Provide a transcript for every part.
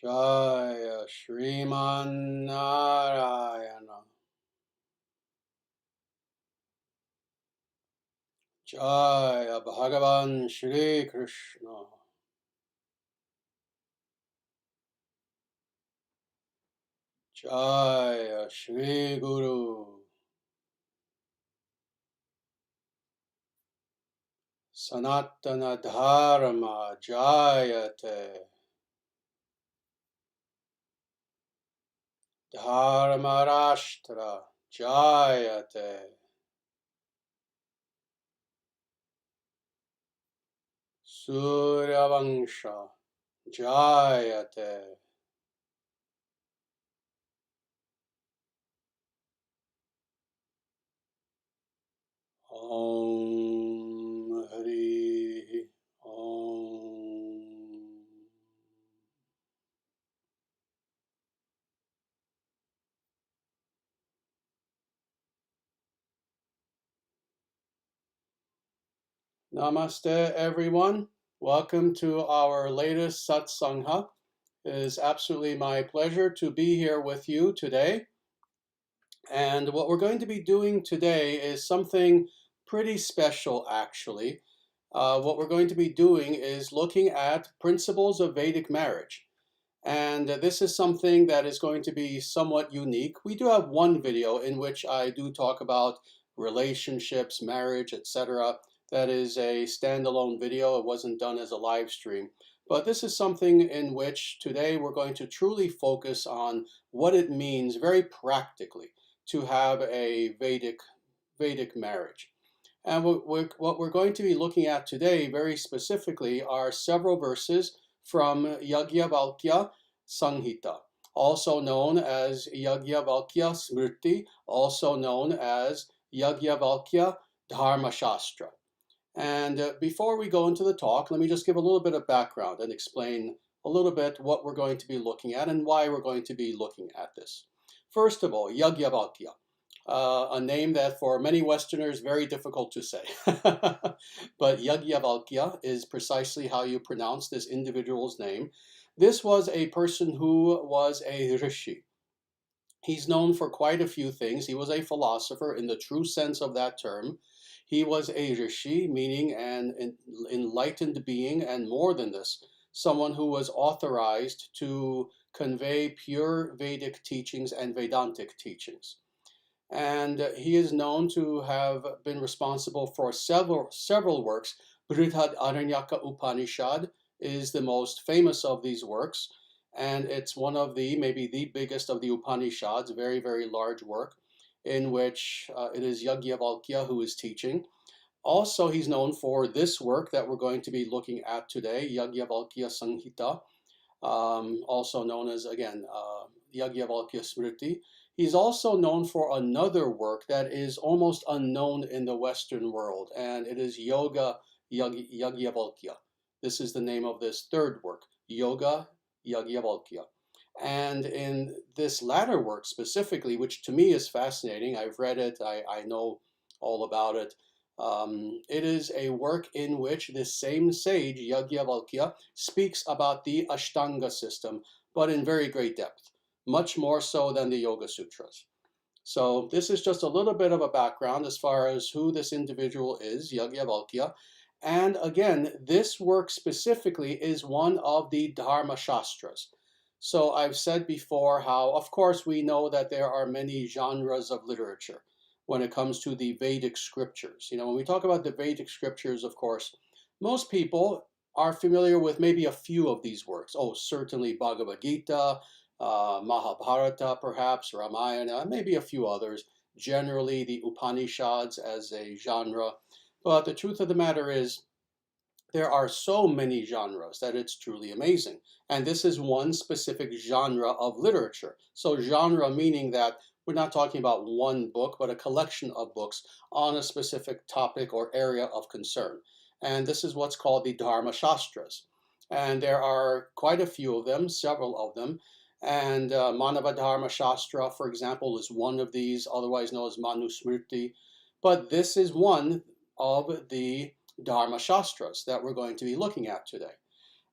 Jaya Shriman Narayana. Jaya Bhagavan Shri Krishna. Jaya Shri Guru. Sanatana Dharma Jayate. Dharma Rashtra Jayate. Suryavansha Jayate. Om Hari Om. Namaste, everyone. Welcome to our latest satsangha. It is absolutely my pleasure to be here with you today. And what we're going to be doing today is something pretty special, actually. What we're going to be doing is looking at principles of Vedic marriage. And this is something that is going to be somewhat unique. We do have one video in which I do talk about relationships, marriage, etc. That is a standalone video. It wasn't done as a live stream. But this is something in which today we're going to truly focus on what it means very practically to have a Vedic marriage. And what we're going to be looking at today very specifically are several verses from Yajnavalkya Samhita, also known as Yajnavalkya Smriti, also known as Yajnavalkya Dharma Shastra. And before we go into the talk, let me just give a little bit of background and explain a little bit what we're going to be looking at and why we're going to be looking at this. First of all, Yajnavalkya. A name that for many Westerners very difficult to say. But Yajnavalkya is precisely how you pronounce this individual's name. This was a person who was a rishi. He's known for quite a few things. He was a philosopher in the true sense of that term. He was a rishi, meaning an enlightened being, and more than this, someone who was authorized to convey pure Vedic teachings and Vedantic teachings. And he is known to have been responsible for several works. Brihad Aranyaka Upanishad is the most famous of these works, and it's one of maybe the biggest of the Upanishads, very, very large work, in which it is Yajnavalkya who is teaching. Also, he's known for this work that we're going to be looking at today, Yajnavalkya Samhita, also known as, again, Yajnavalkya Smriti. He's also known for another work that is almost unknown in the Western world, and it is Yoga Yajnavalkya. This is the name of this third work, Yoga Yajnavalkya. And in this latter work specifically, which to me is fascinating, I've read it, I know all about it. It is a work in which this same sage, Yajnavalkya, speaks about the Ashtanga system, but in very great depth, much more so than the Yoga Sutras. So this is just a little bit of a background as far as who this individual is, Yajnavalkya. And again, this work specifically is one of the Dharma Shastras. So I've said before how, of course, we know that there are many genres of literature when it comes to the Vedic scriptures. When we talk about the Vedic scriptures, of course, most people are familiar with maybe a few of these works. Oh, certainly Bhagavad Gita, Mahabharata, perhaps, Ramayana, maybe a few others. Generally, the Upanishads as a genre. But the truth of the matter is, there are so many genres that it's truly amazing. And this is one specific genre of literature. So genre meaning that we're not talking about one book, but a collection of books on a specific topic or area of concern. And this is what's called the Dharma Shastras. And there are quite a few of them, several of them. And Manava Dharma Shastra, for example, is one of these, otherwise known as Manusmriti. But this is one of the Dharma Shastras that we're going to be looking at today.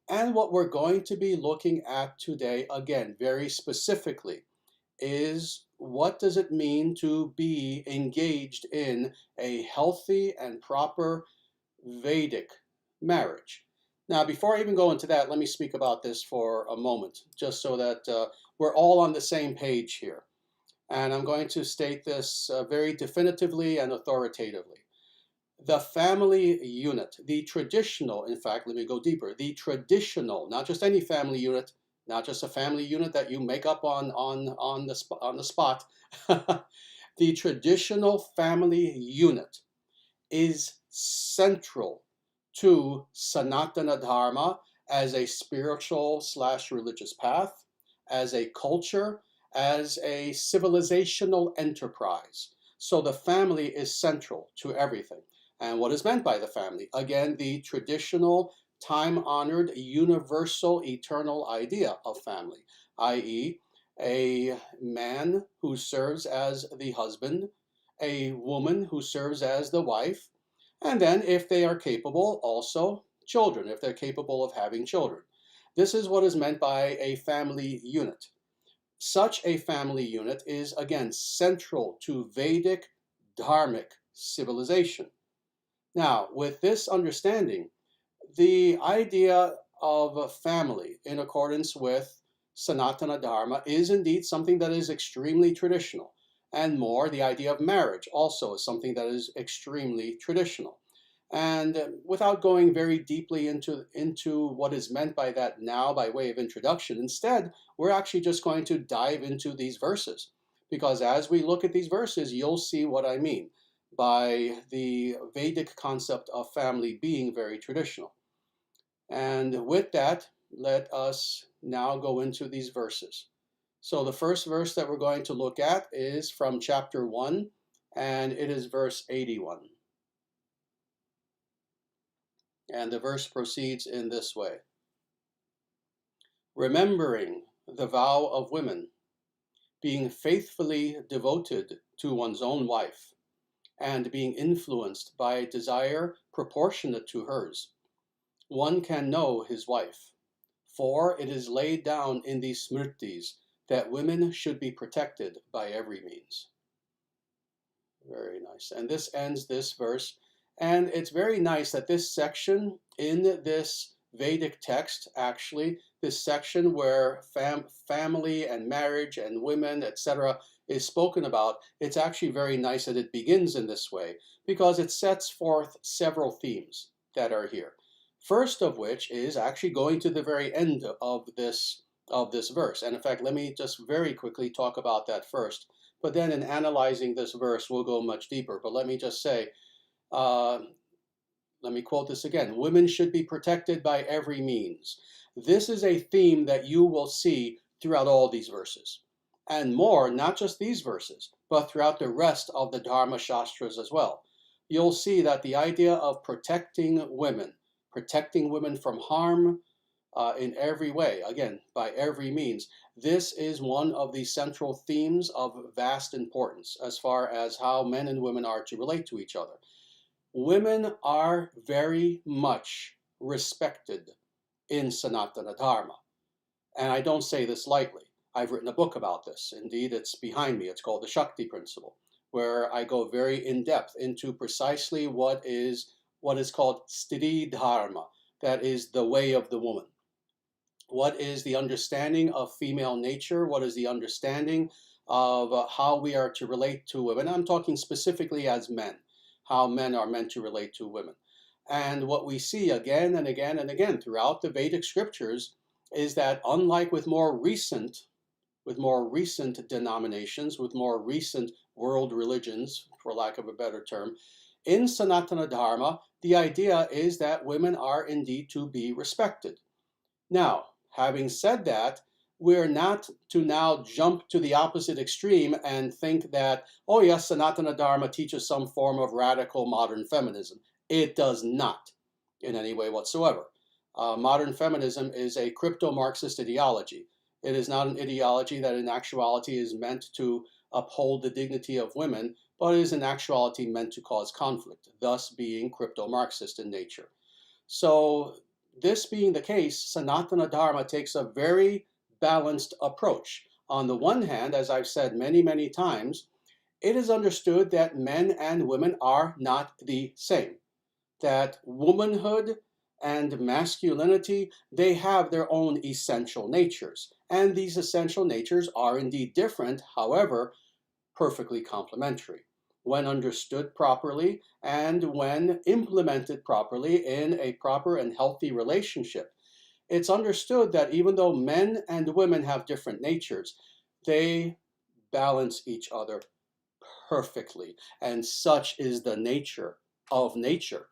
And what we're going to be looking at today, again, very specifically, is what does it mean to be engaged in a healthy and proper Vedic marriage. Now, before I even go into that, let me speak about this for a moment, just so that we're all on the same page here. And I'm going to state this very definitively and authoritatively. The family unit, the traditional, in fact, let me go deeper, the traditional, not just any family unit, not just a family unit that you make up on the spot, the traditional family unit is central to Sanatana Dharma as a spiritual / religious path, as a culture, as a civilizational enterprise. So the family is central to everything. And what is meant by the family? Again, the traditional, time-honored, universal, eternal idea of family, i.e., a man who serves as the husband, a woman who serves as the wife, and then, if they are capable, also children, if they're capable of having children. This is what is meant by a family unit. Such a family unit is, again, central to Vedic dharmic civilization. Now, with this understanding, the idea of a family in accordance with Sanatana Dharma is indeed something that is extremely traditional. And more, the idea of marriage also is something that is extremely traditional. And without going very deeply into what is meant by that now by way of introduction, instead, we're actually just going to dive into these verses. Because as we look at these verses, you'll see what I mean by the Vedic concept of family being very traditional. And with that, let us now go into these verses. So the first verse that we're going to look at is from chapter 1, and it is verse 81. And the verse proceeds in this way. Remembering the vow of women, being faithfully devoted to one's own wife, and being influenced by a desire proportionate to hers, one can know his wife, for it is laid down in the Smritis that women should be protected by every means. Very nice. And this ends this verse. And it's very nice that this section in this Vedic text, actually, this section where family and marriage and women, etc., is spoken about, it's actually very nice that it begins in this way because it sets forth several themes that are here. First of which is actually going to the very end of this verse. And in fact, let me just very quickly talk about that first. But then in analyzing this verse, we'll go much deeper. But let me just say, let me quote this again. Women should be protected by every means. This is a theme that you will see throughout all these verses. And more, not just these verses, but throughout the rest of the Dharma Shastras as well. You'll see that the idea of protecting women from harm, in every way, again, by every means. This is one of the central themes of vast importance as far as how men and women are to relate to each other. Women are very much respected in Sanatana Dharma. And I don't say this lightly. I've written a book about this. Indeed, it's behind me. It's called The Shakti Principle, where I go very in depth into precisely what is called Stri Dharma, that is the way of the woman. What is the understanding of female nature? What is the understanding of how we are to relate to women? I'm talking specifically as men, how men are meant to relate to women. And what we see again and again and again throughout the Vedic scriptures is that unlike with more recent denominations, with more recent world religions, for lack of a better term, in Sanatana Dharma, the idea is that women are indeed to be respected. Now, having said that, we're not to now jump to the opposite extreme and think that, oh yes, Sanatana Dharma teaches some form of radical modern feminism. It does not in any way whatsoever. Modern feminism is a crypto-Marxist ideology. It is not an ideology that in actuality is meant to uphold the dignity of women, but is in actuality meant to cause conflict, thus being crypto-Marxist in nature. So this being the case, Sanatana Dharma takes a very balanced approach. On the one hand, as I've said many, many times, it is understood that men and women are not the same, that womanhood and masculinity, they have their own essential natures. And these essential natures are indeed different, however, perfectly complementary when understood properly and when implemented properly in a proper and healthy relationship. It's understood that even though men and women have different natures, they balance each other perfectly. And such is the nature of nature.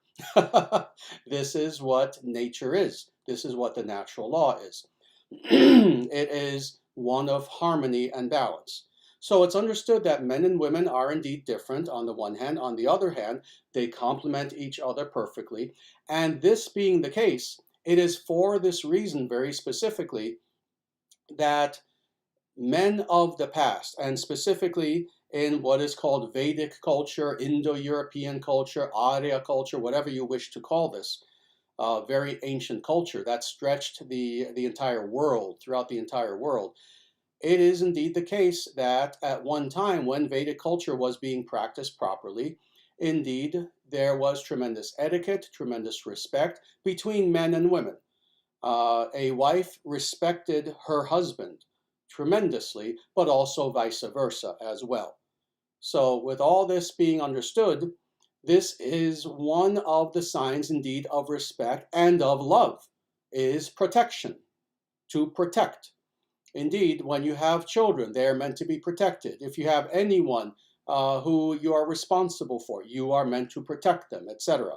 This is what nature is. This is what the natural law is. It is one of harmony and balance. So it's understood that men and women are indeed different on the one hand. On the other hand, they complement each other perfectly. And this being the case, it is for this reason very specifically that men of the past, and specifically in what is called Vedic culture, Indo-European culture, Arya culture, whatever you wish to call this, very ancient culture that stretched the entire world, throughout the entire world. It is indeed the case that at one time when Vedic culture was being practiced properly, indeed there was tremendous etiquette, tremendous respect between men and women. A wife respected her husband tremendously, but also vice versa as well. So with all this being understood, this is one of the signs indeed of respect and of love, is protection, to protect. Indeed, when you have children, they are meant to be protected. If you have anyone who you are responsible for, you are meant to protect them, etc.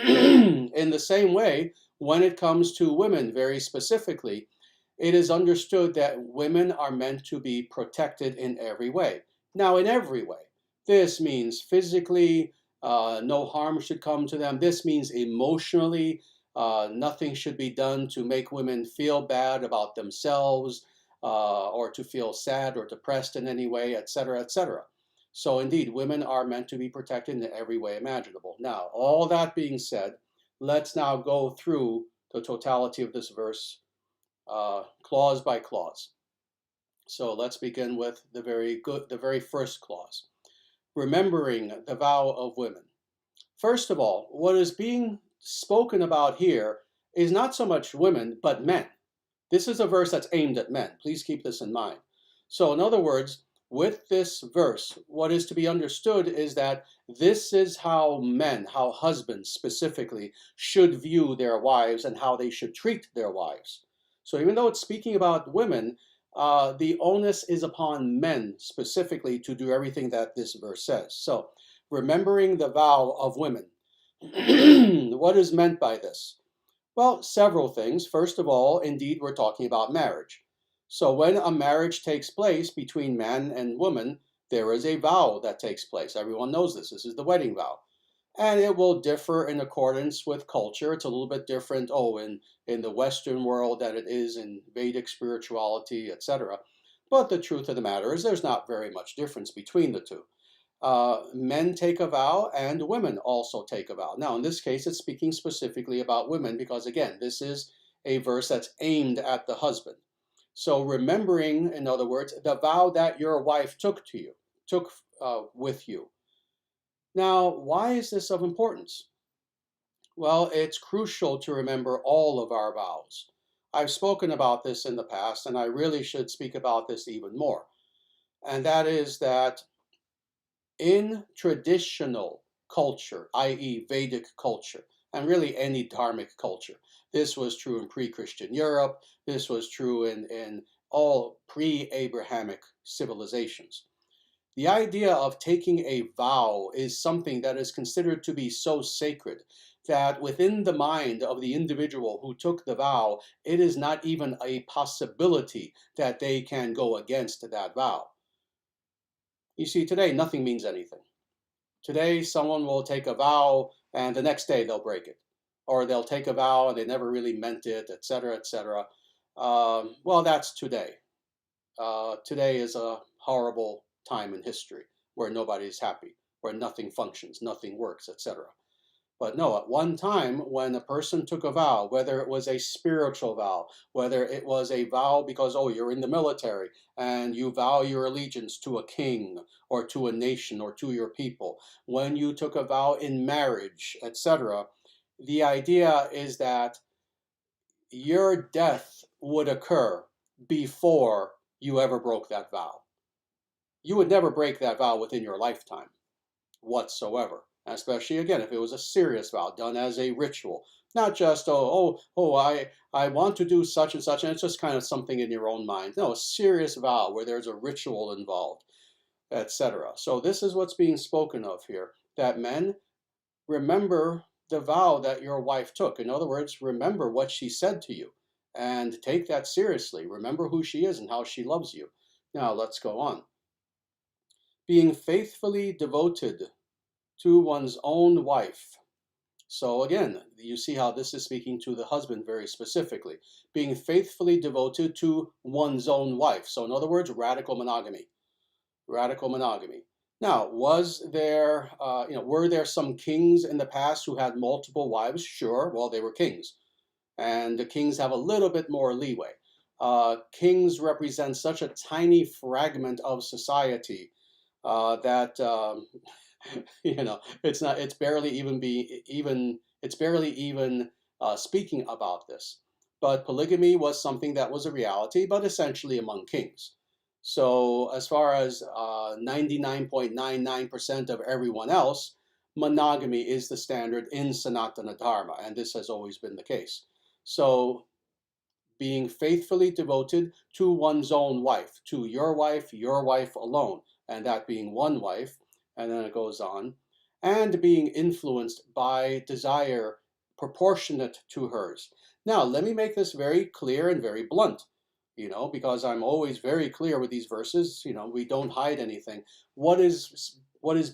In the same way, when it comes to women very specifically, it is understood that women are meant to be protected in every way. Now, in every way. This means physically, no harm should come to them. This means emotionally, nothing should be done to make women feel bad about themselves or to feel sad or depressed in any way, etc., etc. So indeed, women are meant to be protected in every way imaginable. Now, all that being said, let's now go through the totality of this verse, clause by clause. So let's begin with the very first clause. Remembering the vow of women. First of all, what is being spoken about here is not so much women, but men. This is a verse that's aimed at men. Please keep this in mind. So in other words, with this verse, what is to be understood is that this is how men, how husbands specifically, should view their wives and how they should treat their wives. So even though it's speaking about women, the onus is upon men specifically to do everything that this verse says. So remembering the vow of women. What is meant by this? Well, several things. First of all, indeed, we're talking about marriage. So when a marriage takes place between man and woman, there is a vow that takes place. Everyone knows this. This is the wedding vow. And it will differ in accordance with culture. It's a little bit different, in the Western world than it is in Vedic spirituality, etc. But the truth of the matter is there's not very much difference between the two. Men take a vow and women also take a vow. Now, in this case, it's speaking specifically about women because, again, this is a verse that's aimed at the husband. So remembering, in other words, the vow that your wife took with you. Now, why is this of importance? Well, it's crucial to remember all of our vows. I've spoken about this in the past, and I really should speak about this even more. And that is that in traditional culture, i.e. Vedic culture, and really any dharmic culture, this was true in pre-Christian Europe, this was true in all pre-Abrahamic civilizations. The idea of taking a vow is something that is considered to be so sacred that within the mind of the individual who took the vow, it is not even a possibility that they can go against that vow. You see, today nothing means anything. Today someone will take a vow and the next day they'll break it. Or they'll take a vow and they never really meant it, etc., etc. Well, that's today. Today is a horrible time in history where nobody's happy, where nothing functions, nothing works, etc. But no, at one time when a person took a vow, whether it was a spiritual vow, whether it was a vow because, oh, you're in the military and you vow your allegiance to a king or to a nation or to your people, when you took a vow in marriage, etc., the idea is that your death would occur before you ever broke that vow. You would never break that vow within your lifetime whatsoever. Especially again, if it was a serious vow done as a ritual, not just I want to do such and such, and it's just kind of something in your own mind. No, a serious vow where there's a ritual involved, etc. So this is what's being spoken of here. That men remember the vow that your wife took. In other words, remember what she said to you, and take that seriously. Remember who she is and how she loves you. Now let's go on. Being faithfully devoted to one's own wife. So again, you see how this is speaking to the husband very specifically. Being faithfully devoted to one's own wife. So in other words, radical monogamy. Radical monogamy. Now, was there, were there some kings in the past who had multiple wives? Sure. Well, they were kings. And the kings have a little bit more leeway. Kings represent such a tiny fragment of society that it's barely even speaking about this. But polygamy was something that was a reality, but essentially among kings. So as far as 99.99% of everyone else, monogamy is the standard in Sanatana Dharma, and this has always been the case. So being faithfully devoted to one's own wife, to your wife alone, and that being one wife, and then it goes on, and being influenced by desire proportionate to hers. Now, let me make this very clear and very blunt, because I'm always very clear with these verses. We don't hide anything. What is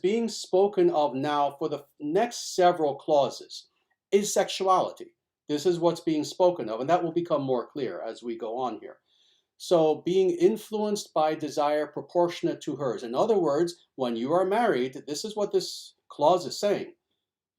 being spoken of now for the next several clauses is sexuality. This is what's being spoken of, and that will become more clear as we go on here. So being influenced by desire proportionate to hers. In other words, when you are married, this is what this clause is saying.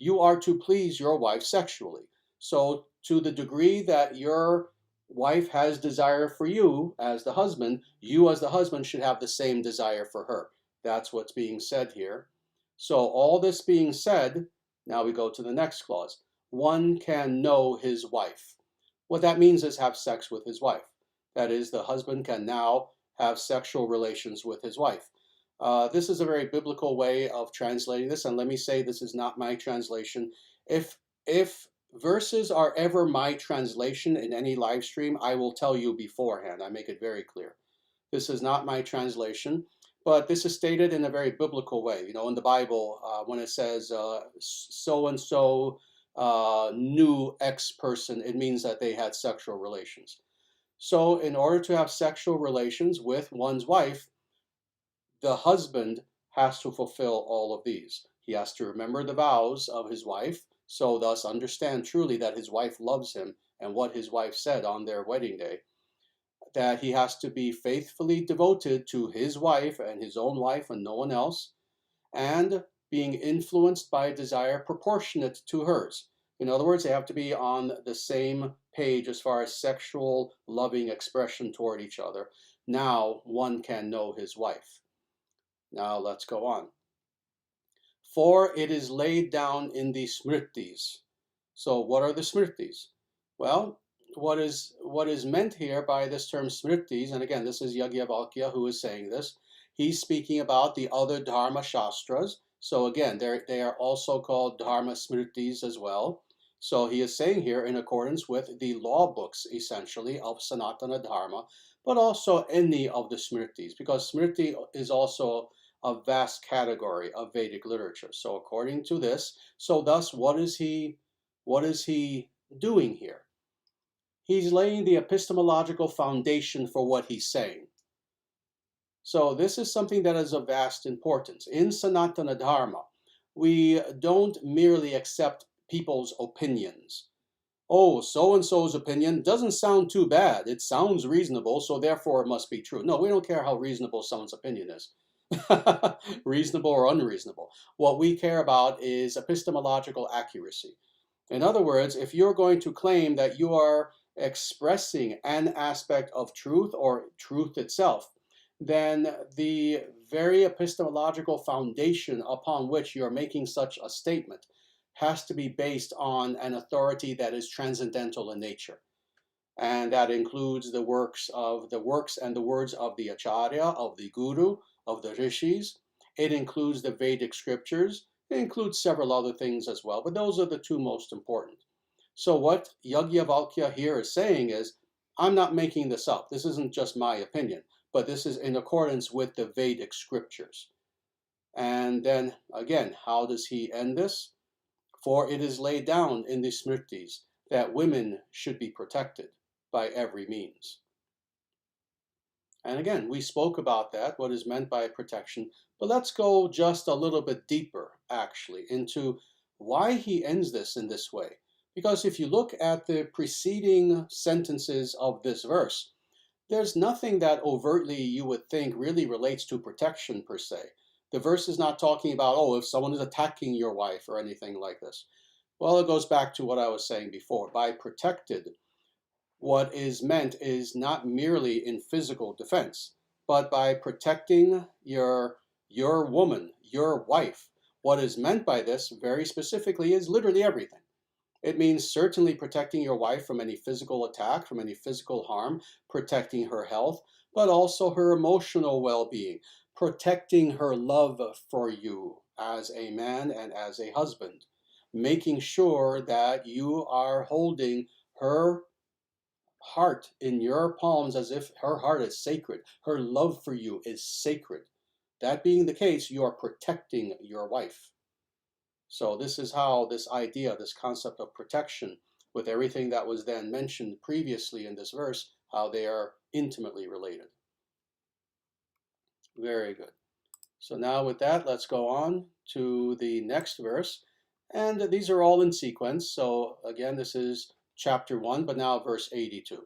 You are to please your wife sexually. So to the degree that your wife has desire for you as the husband, you as the husband should have the same desire for her. That's what's being said here. So all this being said, now we go to the next clause. One can know his wife. What that means is have sex with his wife. That is, the husband can now have sexual relations with his wife. This is a very biblical way of translating this, and let me say this is not my translation. If verses are ever my translation in any live stream, I will tell you beforehand. I make it very clear. This is not my translation, but this is stated in a very biblical way. In the Bible, when it says so-and-so knew X person, it means that they had sexual relations. So in order to have sexual relations with one's wife, the husband has to fulfill all of these. He has to remember the vows of his wife, so thus understand truly that his wife loves him and what his wife said on their wedding day. That he has to be faithfully devoted to his wife and his own wife and no one else, and being influenced by a desire proportionate to hers. In other words, they have to be on the same page as far as sexual loving expression toward each other. Now one can know his wife. Now let's go on. For it is laid down in the Smritis. So what are the Smritis? Well, what is meant here by this term Smritis, and again, this is Yajnavalkya who is saying this. He's speaking about the other Dharma Shastras. So again, they are also called Dharma Smritis as well. So he is saying here in accordance with the law books, essentially, of Sanatana Dharma, but also any of the Smritis, because Smriti is also a vast category of Vedic literature. So according to this, so thus what is he doing here? He's laying the epistemological foundation for what he's saying. So this is something that is of vast importance. In Sanatana Dharma, we don't merely accept people's opinions. Oh, so-and-so's opinion doesn't sound too bad. It sounds reasonable, so therefore it must be true. No, we don't care how reasonable someone's opinion is. reasonable or unreasonable. What we care about is epistemological accuracy. In other words, if you're going to claim that you are expressing an aspect of truth or truth itself, then the very epistemological foundation upon which you're making such a statement has to be based on an authority that is transcendental in nature. And that includes the works and the words of the Acharya, of the Guru, of the Rishis. It includes the Vedic scriptures. It includes several other things as well, but those are the two most important. So what Yajnavalkya here is saying is, I'm not making this up. This isn't just my opinion, but this is in accordance with the Vedic scriptures. And then again, how does he end this? For it is laid down in the Smritis that women should be protected by every means. And again, we spoke about that, what is meant by protection, but let's go just a little bit deeper, actually, into why he ends this in this way. Because if you look at the preceding sentences of this verse, there's nothing that overtly you would think really relates to protection per se. The verse is not talking about, oh, if someone is attacking your wife or anything like this. Well, it goes back to what I was saying before. By protected, what is meant is not merely in physical defense, but by protecting your woman, your wife. What is meant by this very specifically is literally everything. It means certainly protecting your wife from any physical attack, from any physical harm, protecting her health, but also her emotional well-being, protecting her love for you as a man and as a husband, making sure that you are holding her heart in your palms as if her heart is sacred. Her love for you is sacred. That being the case, you are protecting your wife. So this is how this idea, this concept of protection, with everything that was then mentioned previously in this verse, how they are intimately related. Very good. So now with that, let's go on to the next verse. And these are all in sequence. So again, this is chapter 1, but now verse 82.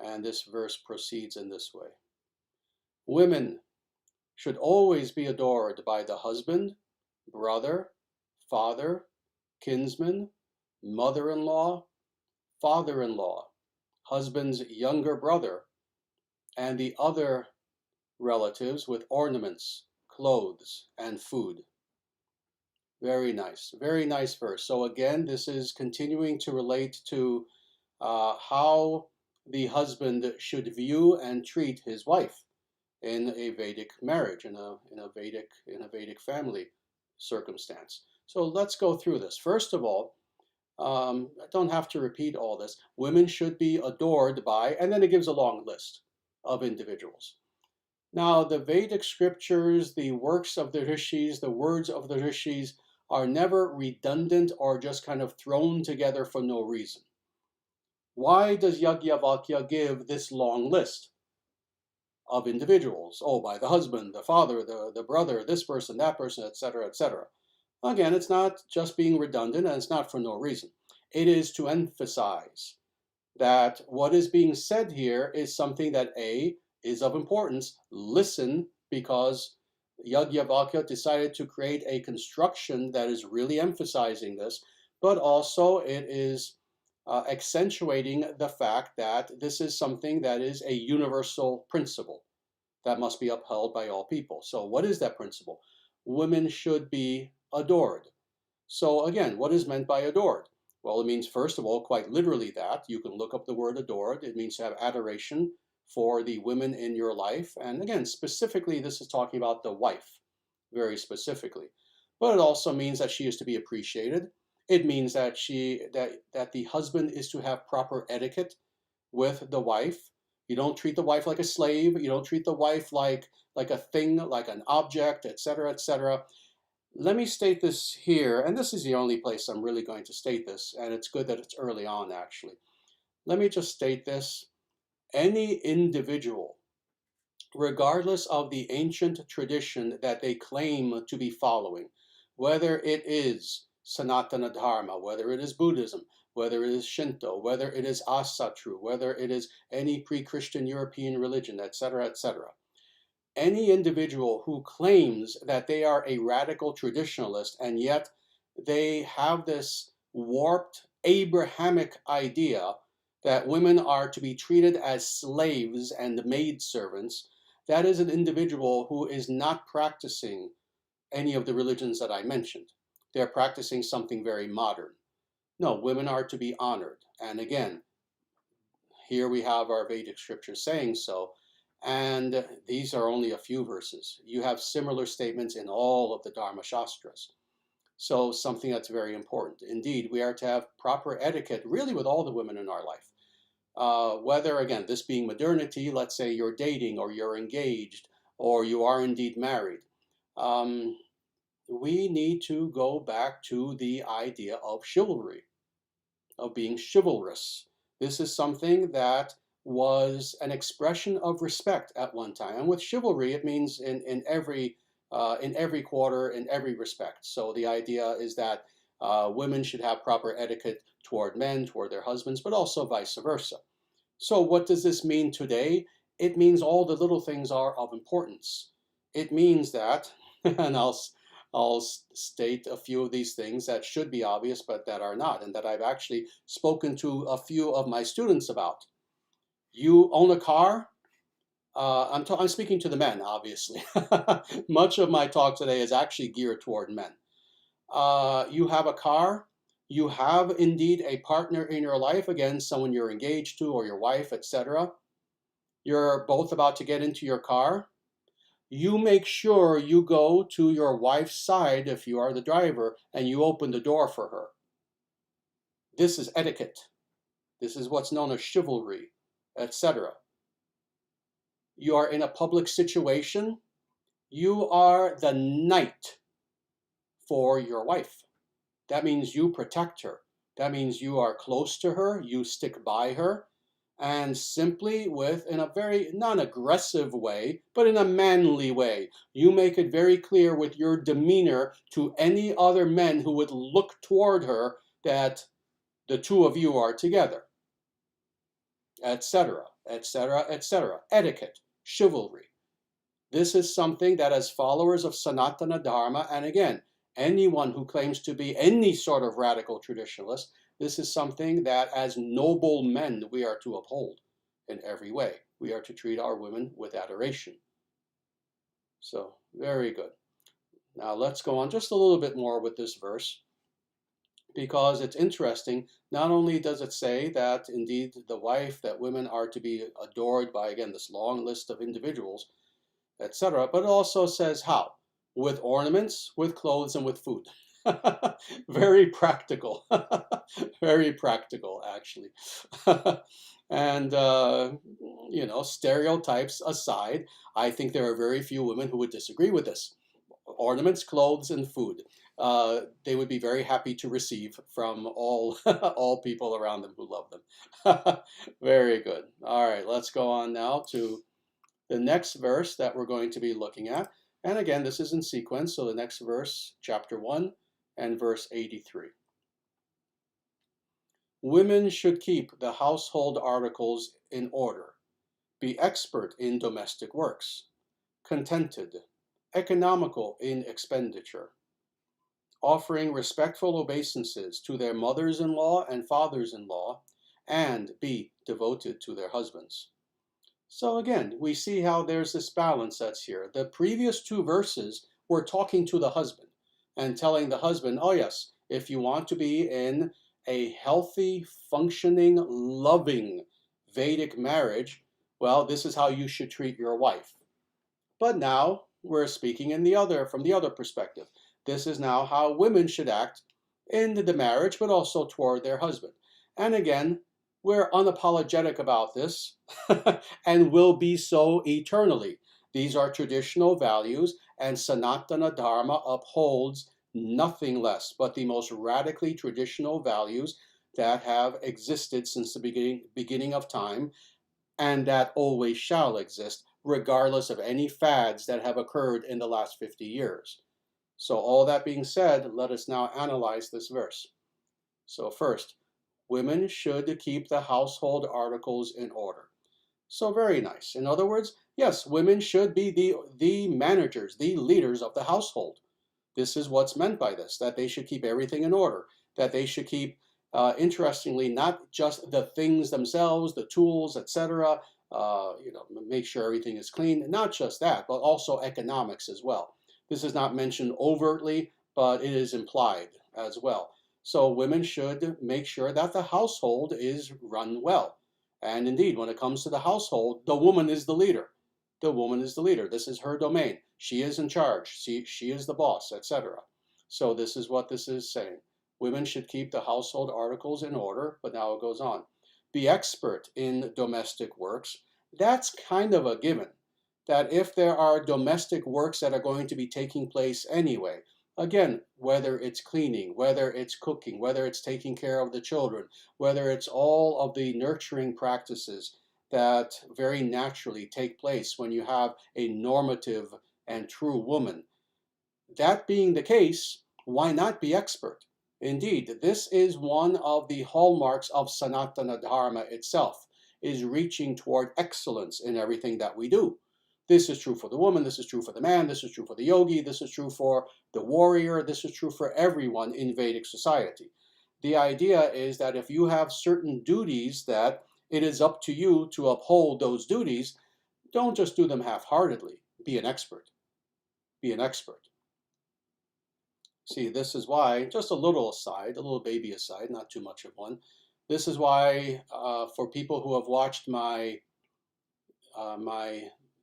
And this verse proceeds in this way. Women should always be adored by the husband, brother, father, kinsman, mother-in-law, father-in-law, husband's younger brother, and the other relatives with ornaments, clothes, and food. Very nice verse. So again, this is continuing to relate to how the husband should view and treat his wife in a Vedic marriage, in a Vedic family circumstance. So let's go through this. First of all, I don't have to repeat all this. Women should be adored by, and then it gives a long list of individuals. Now, the Vedic scriptures, the works of the rishis, the words of the rishis are never redundant or just kind of thrown together for no reason. Why does Yajnavalkya give this long list of individuals? Oh, by the husband, the father, the brother, this person, that person, etc., etc. Again, it's not just being redundant, and it's not for no reason. It is to emphasize that what is being said here is something that A, is of importance. Listen, because Yajnavalkya decided to create a construction that is really emphasizing this, but also it is accentuating the fact that this is something that is a universal principle that must be upheld by all people. So what is that principle? Women should be adored. So again, what is meant by adored? Well, it means, first of all, quite literally that. You can look up the word adored. It means to have adoration for the women in your life. And again, specifically, this is talking about the wife, very specifically. But it also means that she is to be appreciated. It means that that the husband is to have proper etiquette with the wife. You don't treat the wife like a slave. You don't treat the wife like a thing, like an object, etc., etc. Let me state this here, and this is the only place I'm really going to state this, and it's good that it's early on, actually. Let me just state this. Any individual, regardless of the ancient tradition that they claim to be following, whether it is Sanatana Dharma, whether it is Buddhism, whether it is Shinto, whether it is Asatru, whether it is any pre-Christian European religion, etc., etc., any individual who claims that they are a radical traditionalist and yet they have this warped Abrahamic idea that women are to be treated as slaves and maidservants, that is an individual who is not practicing any of the religions that I mentioned. They're practicing something very modern. No, women are to be honored. And again, here we have our Vedic scriptures saying so. And these are only a few verses. You have similar statements in all of the Dharma Shastras. So something that's very important. Indeed, we are to have proper etiquette really with all the women in our life. Whether, again, this being modernity, let's say you're dating or you're engaged or you are indeed married. We need to go back to the idea of chivalry, of being chivalrous. This is something that was an expression of respect at one time. And with chivalry, it means in every quarter, in every respect. So the idea is that women should have proper etiquette toward men, toward their husbands, but also vice versa. So what does this mean today? It means all the little things are of importance. It means that, and I'll state a few of these things that should be obvious, but that are not, and that I've actually spoken to a few of my students about. You own a car? I'm speaking to the men, obviously. Much of my talk today is actually geared toward men. You have a car? You have indeed a partner in your life, again, someone you're engaged to or your wife, etc. You're both about to get into your car. You make sure you go to your wife's side if you are the driver and you open the door for her. This is etiquette. This is what's known as chivalry, etc. You are in a public situation. You are the knight for your wife. That means you protect her. That means you are close to her, you stick by her, and simply in a very non-aggressive way, but in a manly way, you make it very clear with your demeanor to any other men who would look toward her that the two of you are together, etc., etc., etc. Etiquette, chivalry. This is something that as followers of Sanatana Dharma, and again, anyone who claims to be any sort of radical traditionalist, this is something that as noble men we are to uphold in every way. We are to treat our women with adoration. So, very good. Now let's go on just a little bit more with this verse, because it's interesting. Not only does it say that indeed the wife, that women are to be adored by, again, this long list of individuals, etc., but it also says how? With ornaments, with clothes, and with food. Very practical. Very practical, actually. And, stereotypes aside, I think there are very few women who would disagree with this. Ornaments, clothes, and food. They would be very happy to receive from all, all people around them who love them. Very good. All right, let's go on now to the next verse that we're going to be looking at. And again, this is in sequence, so the next verse, chapter 1 and verse 83. Women should keep the household articles in order, be expert in domestic works, contented, economical in expenditure, offering respectful obeisances to their mothers-in-law and fathers-in-law, and be devoted to their husbands. So again, we see how there's this balance that's here. The previous two verses were talking to the husband and telling the husband, oh yes, if you want to be in a healthy, functioning, loving Vedic marriage, well, this is how you should treat your wife. But now we're speaking from the other perspective. This is now how women should act in the marriage, but also toward their husband. And again, we're unapologetic about this and will be so eternally. These are traditional values, and Sanatana Dharma upholds nothing less but the most radically traditional values that have existed since the beginning of time, and that always shall exist, regardless of any fads that have occurred in the last 50 years. So all that being said, let us now analyze this verse. So first, women should keep the household articles in order. So very nice. In other words, yes, women should be the managers, the leaders of the household. This is what's meant by this, that they should keep everything in order, that they should keep, interestingly, not just the things themselves, the tools, etc., make sure everything is clean. Not just that, but also economics as well. This is not mentioned overtly, but it is implied as well. So women should make sure that the household is run well. And indeed, when it comes to the household, the woman is the leader. The woman is the leader. This is her domain. She is in charge. She is the boss, etc. So this is what this is saying. Women should keep the household articles in order, but now it goes on. Be expert in domestic works. That's kind of a given, that if there are domestic works that are going to be taking place anyway, again, whether it's cleaning, whether it's cooking, whether it's taking care of the children, whether it's all of the nurturing practices that very naturally take place when you have a normative and true woman. That being the case, why not be expert? Indeed, this is one of the hallmarks of Sanatana Dharma itself, is reaching toward excellence in everything that we do. This is true for the woman, this is true for the man, this is true for the yogi, this is true for the warrior, this is true for everyone in Vedic society. The idea is that if you have certain duties that it is up to you to uphold those duties, don't just do them half-heartedly. Be an expert. Be an expert. See, this is why, just a little aside, a little baby aside, not too much of one. This is why, for people who have watched my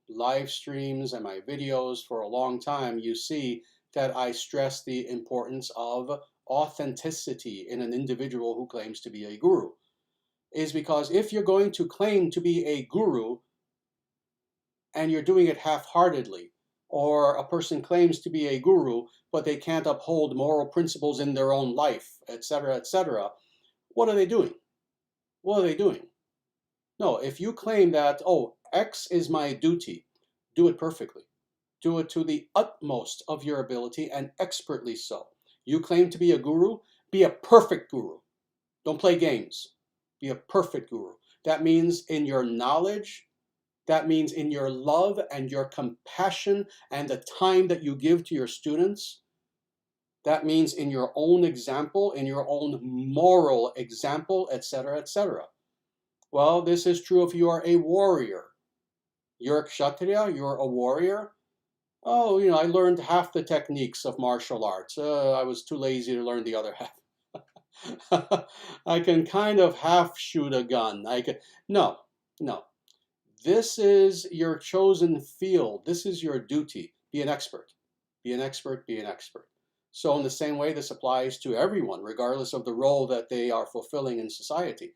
live streams and my videos for a long time, you see that I stress the importance of authenticity in an individual who claims to be a guru. Is because if you're going to claim to be a guru and you're doing it half-heartedly, or a person claims to be a guru, but they can't uphold moral principles in their own life, etc., etc., what are they doing? What are they doing? No, if you claim that, oh, X is my duty, do it perfectly. Do it to the utmost of your ability and expertly so. You claim to be a guru, be a perfect guru. Don't play games. Be a perfect guru. That means in your knowledge, that means in your love and your compassion and the time that you give to your students. That means in your own example, in your own moral example, etc., etc. Well, this is true if you are a warrior. You're a kshatriya, you're a warrior. Oh, I learned half the techniques of martial arts. I was too lazy to learn the other half. I can kind of half shoot a gun. No. This is your chosen field. This is your duty. Be an expert. Be an expert, be an expert. So in the same way, this applies to everyone, regardless of the role that they are fulfilling in society.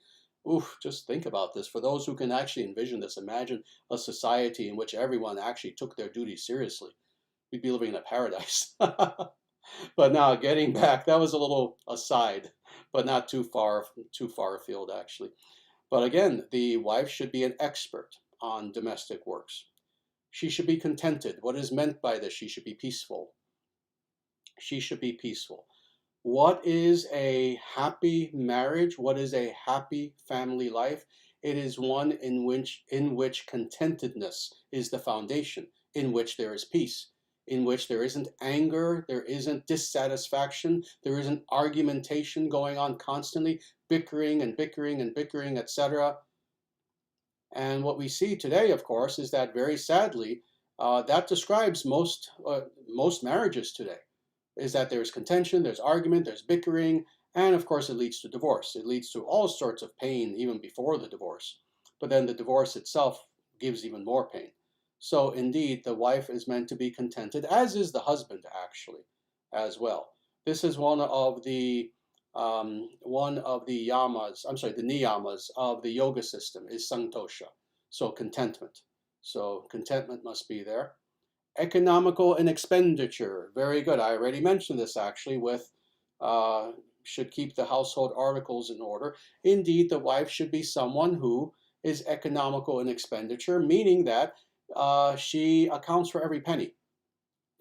Oof, just think about this. For those who can actually envision this, imagine a society in which everyone actually took their duty seriously. We'd be living in a paradise. But now, getting back, that was a little aside, but not too far afield, actually. But again, the wife should be an expert on domestic works. She should be contented. What is meant by this? She should be peaceful. She should be peaceful. What is a happy marriage? What is a happy family life? It is one in which contentedness is the foundation, in which there is peace, in which there isn't anger, there isn't dissatisfaction, there isn't argumentation going on constantly, bickering and bickering and bickering, etc. And what we see today, of course, is that very sadly, that describes most marriages today, is that there's contention, there's argument, there's bickering, and of course it leads to divorce. It leads to all sorts of pain even before the divorce. But then the divorce itself gives even more pain. So indeed, the wife is meant to be contented, as is the husband actually, as well. This is one of the yamas, the niyamas of the yoga system is santosha, so contentment. So contentment must be there. Economical and expenditure, very good. I already mentioned this actually with should keep the household articles in order. Indeed, the wife should be someone who is economical in expenditure, meaning that she accounts for every penny.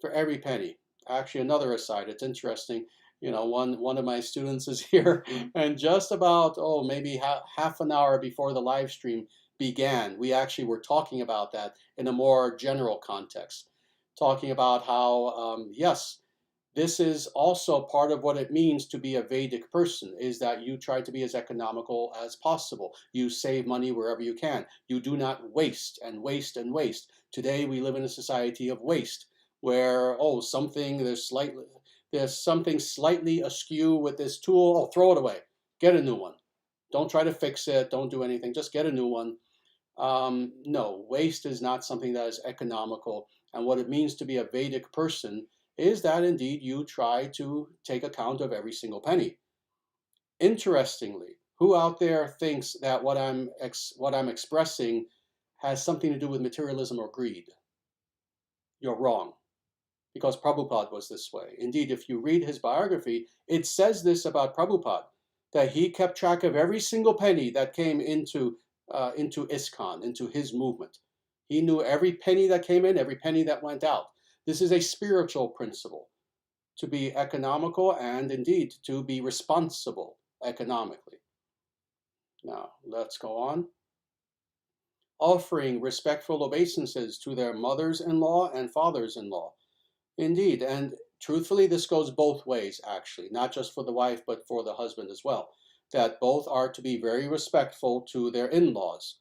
For every penny. Actually, another aside, it's interesting. One of my students is here, and just about, maybe half an hour before the live stream, began, we actually were talking about that in a more general context, talking about how, yes, this is also part of what it means to be a Vedic person, is that you try to be as economical as possible. You save money wherever you can. You do not waste and waste and waste. Today we live in a society of waste where, oh, there's something slightly askew with this tool. Oh, throw it away. Get a new one. Don't try to fix it. Don't do anything. Just get a new one. No, waste is not something that is economical. And what it means to be a Vedic person is that indeed you try to take account of every single penny. Interestingly, who out there thinks that what I'm expressing has something to do with materialism or greed? You're wrong, because Prabhupada was this way. Indeed, if you read his biography, it says this about Prabhupada, that he kept track of every single penny that came into ISKCON, into his movement. He knew every penny that came in, every penny that went out. This is a spiritual principle, to be economical and indeed to be responsible economically. Now, let's go on. Offering respectful obeisances to their mothers-in-law and fathers-in-law. Indeed, and truthfully, this goes both ways, actually, not just for the wife, but for the husband as well, that both are to be very respectful to their in-laws.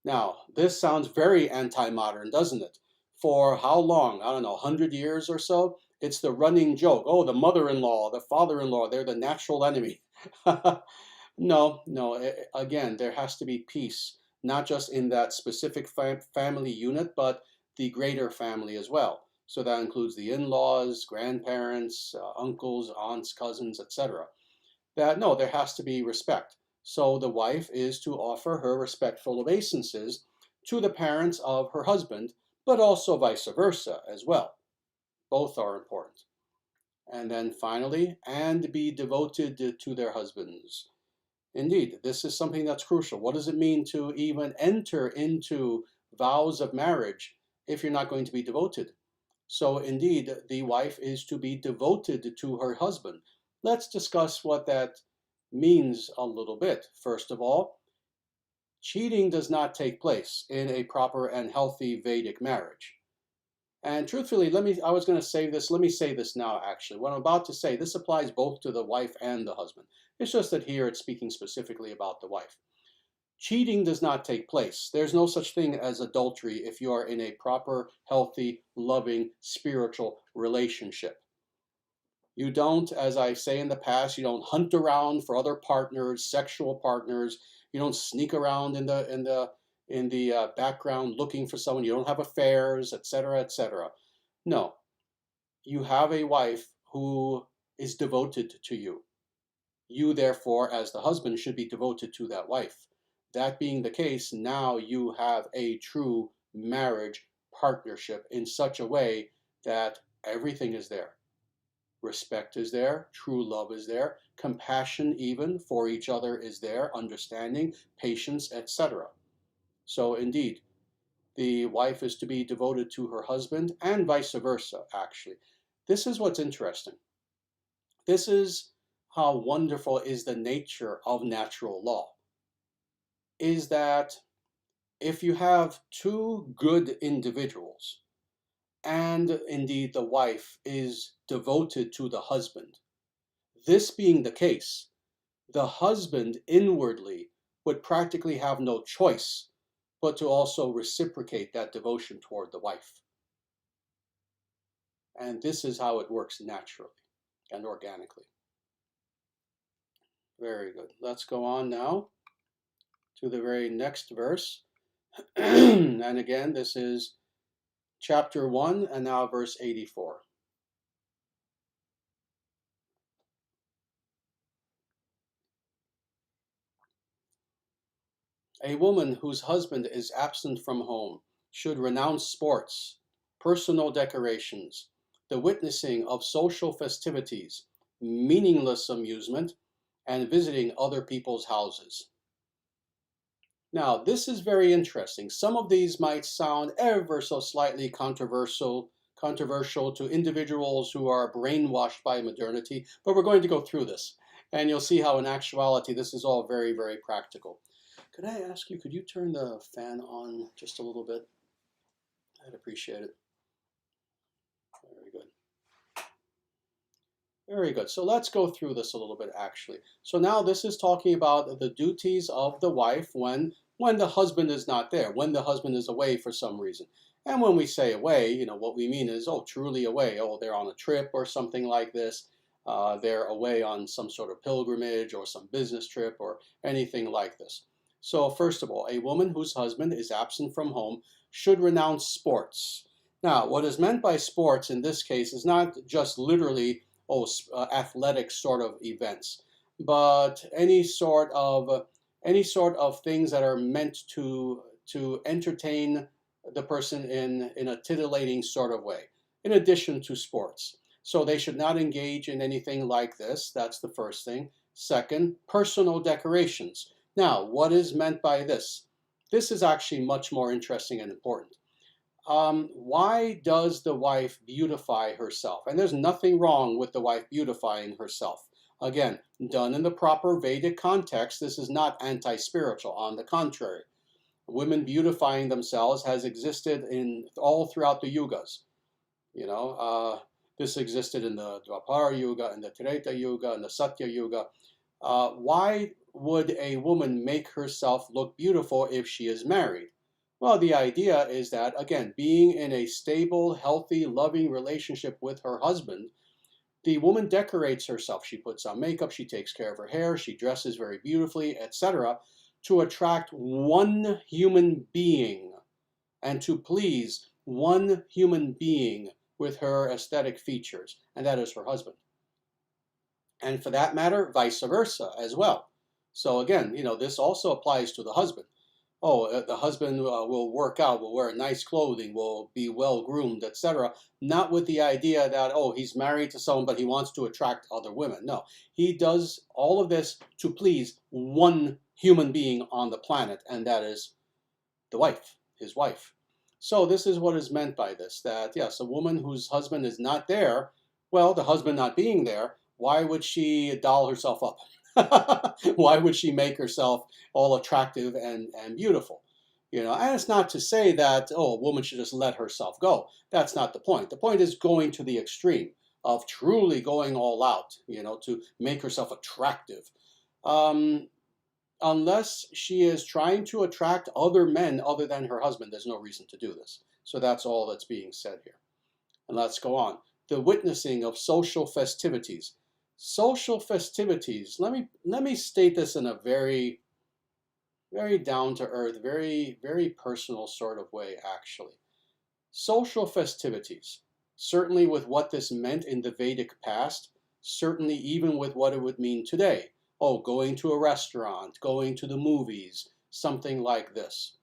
Now, this sounds very anti-modern, doesn't it? For how long? I don't know, 100 years or so? It's the running joke. Oh, the mother-in-law, the father-in-law, they're the natural enemy. No, again, there has to be peace, not just in that specific family unit, but the greater family as well. So that includes the in-laws, grandparents, uncles, aunts, cousins, etc. No, there has to be respect. So the wife is to offer her respectful obeisances to the parents of her husband, but also vice versa as well. Both are important. And then finally, and be devoted to their husbands. Indeed, this is something that's crucial. What does it mean to even enter into vows of marriage if you're not going to be devoted? So indeed, the wife is to be devoted to her husband. Let's discuss what that means a little bit. First of all, cheating does not take place in a proper and healthy Vedic marriage. And truthfully, I was going to say this, let me say this now actually. What I'm about to say, this applies both to the wife and the husband. It's just that here it's speaking specifically about the wife. Cheating does not take place. There's no such thing as adultery if you are in a proper, healthy, loving, spiritual relationship. You don't, as I say in the past, you don't hunt around for other partners, sexual partners. You don't sneak around in the background looking for someone. You don't have affairs, etc., etc. No, you have a wife who is devoted to you. You, therefore, as the husband, should be devoted to that wife. That being the case, now you have a true marriage partnership in such a way that everything is there. Respect is there, true love is there, compassion even for each other is there, understanding, patience, etc. So indeed, the wife is to be devoted to her husband and vice versa, actually. This is what's interesting. This is how wonderful is the nature of natural law, is that if you have two good individuals, and indeed the wife is devoted to the husband, this being the case, the husband inwardly would practically have no choice but to also reciprocate that devotion toward the wife. And this is how it works naturally and organically. Very good. Let's go on now to the very next verse. And again, this is chapter 1 and now verse 84. A woman whose husband is absent from home should renounce sports, personal decorations, the witnessing of social festivities, meaningless amusement, and visiting other people's houses. Now, this is very interesting. Some of these might sound ever so slightly controversial to individuals who are brainwashed by modernity, but we're going to go through this, and you'll see how in actuality this is all very, very practical. Could I ask you, could you turn the fan on just a little bit? I'd appreciate it. Very good. Very good. So let's go through this a little bit actually. So now this is talking about the duties of the wife when the husband is not there, when the husband is away for some reason. And when we say away, you know, what we mean is, oh, truly away. Oh, they're on a trip or something like this. They're away on some sort of pilgrimage or some business trip or anything like this. So first of all, a woman whose husband is absent from home should renounce sports. Now, what is meant by sports in this case is not just literally athletic sort of events, but any sort of things that are meant to entertain the person in a titillating sort of way, in addition to sports. So they should not engage in anything like this. That's the first thing. Second, personal decorations. Now, what is meant by this? This is actually much more interesting and important. Why does the wife beautify herself? And there's nothing wrong with the wife beautifying herself. Again, done in the proper Vedic context, this is not anti-spiritual. On the contrary, women beautifying themselves has existed in all throughout the yugas. You know, this existed in the Dwapara Yuga, in the Treta Yuga, in the Satya Yuga. Why would a woman make herself look beautiful if she is married? Well, the idea is that, again, being in a stable, healthy, loving relationship with her husband, the woman decorates herself. She puts on makeup, she takes care of her hair, she dresses very beautifully, etc., to attract one human being and to please one human being with her aesthetic features, and that is her husband. And for that matter, vice versa as well. So again, you know, this also applies to the husband. Oh, the husband will work out, will wear nice clothing, will be well groomed, etc. Not with the idea that, oh, he's married to someone, but he wants to attract other women. No, he does all of this to please one human being on the planet, and that is the wife, his wife. So this is what is meant by this, that yes, a woman whose husband is not there, well, the husband not being there, why would she doll herself up? Why would she make herself all attractive and beautiful? You know, and it's not to say that, oh, a woman should just let herself go. That's not the point. The point is going to the extreme of truly going all out, you know, to make herself attractive. Unless she is trying to attract other men other than her husband, there's no reason to do this. So that's all that's being said here. And let's go on. The witnessing of social festivities. Social festivities, let me state this in a very, very down-to-earth, very, very personal sort of way, actually. Social festivities, certainly with what this meant in the Vedic past, certainly even with what it would mean today. Oh, going to a restaurant, going to the movies, something like this.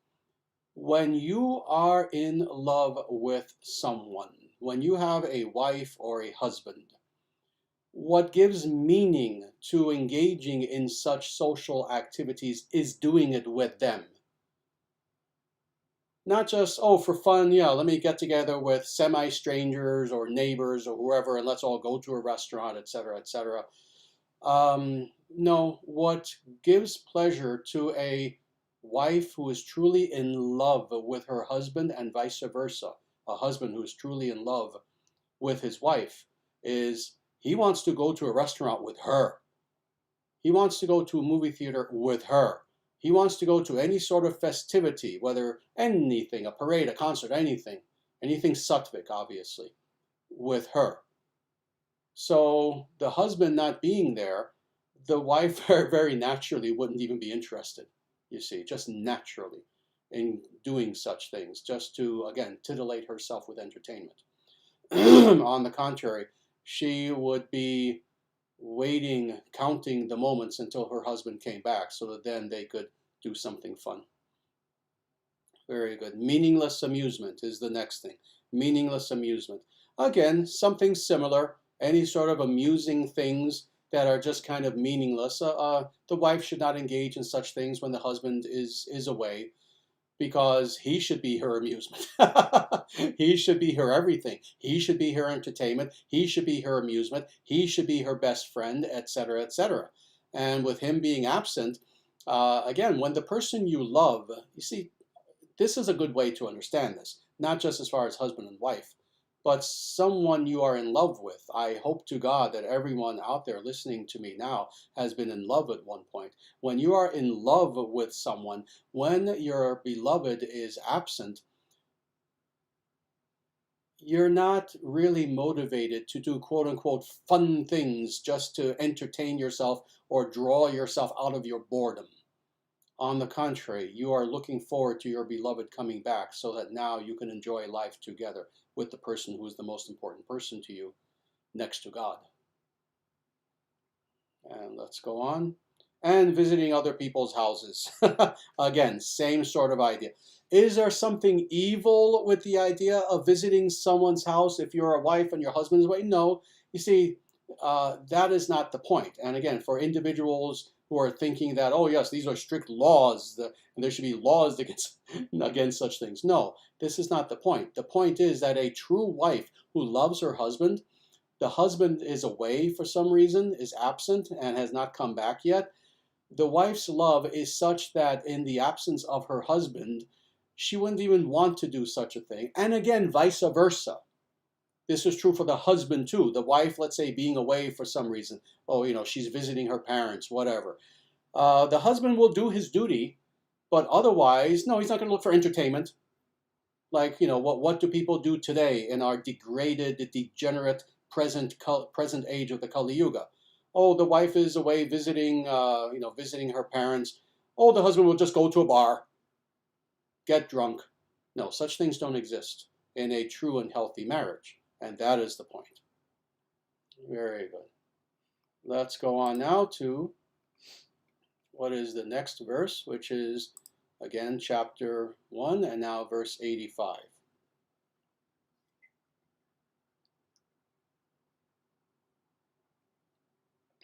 When you are in love with someone, when you have a wife or a husband, what gives meaning to engaging in such social activities is doing it with them. Not just, oh, for fun, yeah, let me get together with semi-strangers or neighbors or whoever and let's all go to a restaurant, etc., etc. No, what gives pleasure to a wife who is truly in love with her husband and vice versa, a husband who is truly in love with his wife, is he wants to go to a restaurant with her. He wants to go to a movie theater with her. He wants to go to any sort of festivity, whether anything, a parade, a concert, anything sattvic, obviously, with her. So the husband not being there, the wife very naturally wouldn't even be interested, you see, just naturally in doing such things, just to, again, titillate herself with entertainment. On the contrary, she would be waiting, counting the moments until her husband came back so that then they could do something fun. Very good. Meaningless amusement is the next thing. Meaningless amusement. Again, something similar. Any sort of amusing things that are just kind of meaningless. The wife should not engage in such things when the husband is away, because he should be her amusement. He should be her everything. He should be her entertainment. He should be her amusement. He should be her best friend, etc., etc. And with him being absent, Again, when the person you love, you see, this is a good way to understand this, not just as far as husband and wife, but someone you are in love with. I hope to God that everyone out there listening to me now has been in love at one point. When you are in love with someone, when your beloved is absent, you're not really motivated to do quote unquote fun things just to entertain yourself or draw yourself out of your boredom. On the contrary, you are looking forward to your beloved coming back so that now you can enjoy life together with the person who is the most important person to you next to God. And let's go on. And visiting other people's houses. Again, same sort of idea. Is there something evil with the idea of visiting someone's house if you're a wife and your husband's away? No. You see, that is not the point. And again, for individuals who are thinking that, oh yes, these are strict laws, and there should be laws against such things. No, this is not the point. The point is that a true wife who loves her husband, the husband is away for some reason, is absent, and has not come back yet. The wife's love is such that in the absence of her husband, she wouldn't even want to do such a thing. And again, vice versa. This is true for the husband too. The wife, let's say, being away for some reason. Oh, she's visiting her parents, whatever. The husband will do his duty, but otherwise, no, he's not going to look for entertainment. Like, what do people do today in our degraded, degenerate present age of the Kali Yuga? Oh, the wife is away visiting, visiting her parents. Oh, the husband will just go to a bar, get drunk. No, such things don't exist in a true and healthy marriage. And that is the point. Very good. Let's go on now to what is the next verse, which is, again, chapter 1, and now verse 85.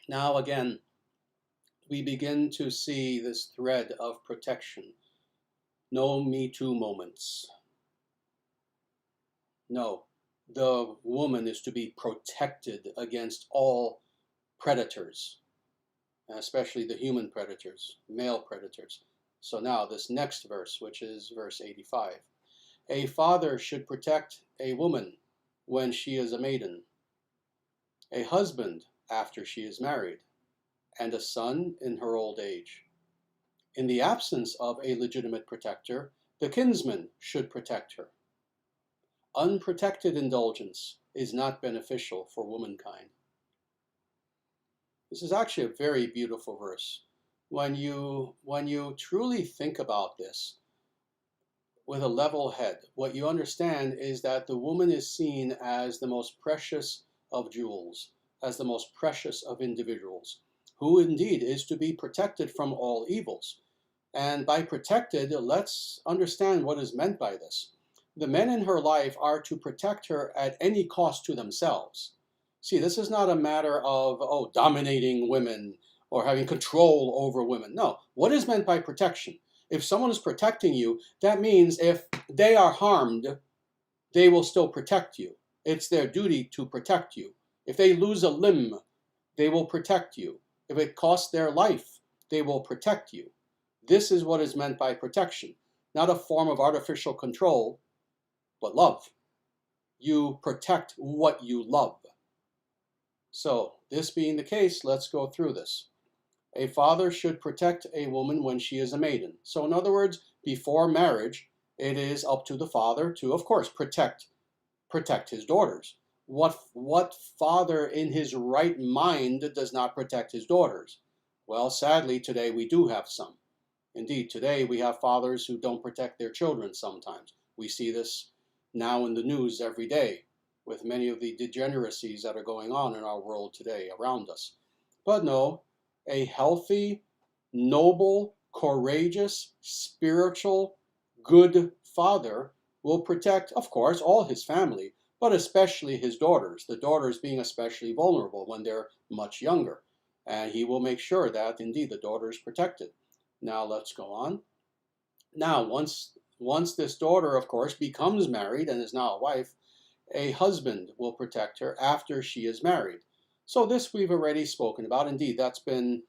Now, again, we begin to see this thread of protection. No Me Too moments. No, the woman is to be protected against all predators, especially the human predators, male predators. So now this next verse, which is verse 85. A father should protect a woman when she is a maiden, a husband after she is married, and a son in her old age. In the absence of a legitimate protector, the kinsman should protect her. Unprotected indulgence is not beneficial for womankind. This is actually a very beautiful verse. When you truly think about this with a level head, what you understand is that the woman is seen as the most precious of jewels, as the most precious of individuals, who indeed is to be protected from all evils. And by protected, let's understand what is meant by this. The men in her life are to protect her at any cost to themselves. See, this is not a matter of, dominating women or having control over women. No, what is meant by protection? If someone is protecting you, that means if they are harmed, they will still protect you. It's their duty to protect you. If they lose a limb, they will protect you. If it costs their life, they will protect you. This is what is meant by protection, not a form of artificial control, but love. You protect what you love. So, this being the case, let's go through this. A father should protect a woman when she is a maiden. So, in other words, before marriage, it is up to the father to, of course, protect his daughters. What father in his right mind does not protect his daughters? Well, sadly, today we do have some. Indeed, today we have fathers who don't protect their children sometimes. We see this now in the news every day with many of the degeneracies that are going on in our world today around us. But no, a healthy, noble, courageous, spiritual, good father will protect, of course, all his family, but especially his daughters, the daughters being especially vulnerable when they're much younger. And he will make sure that, indeed, the daughter is protected. Now let's go on. Now, once this daughter, of course, becomes married and is now a wife, a husband will protect her after she is married. So this we've already spoken about. Indeed, that's been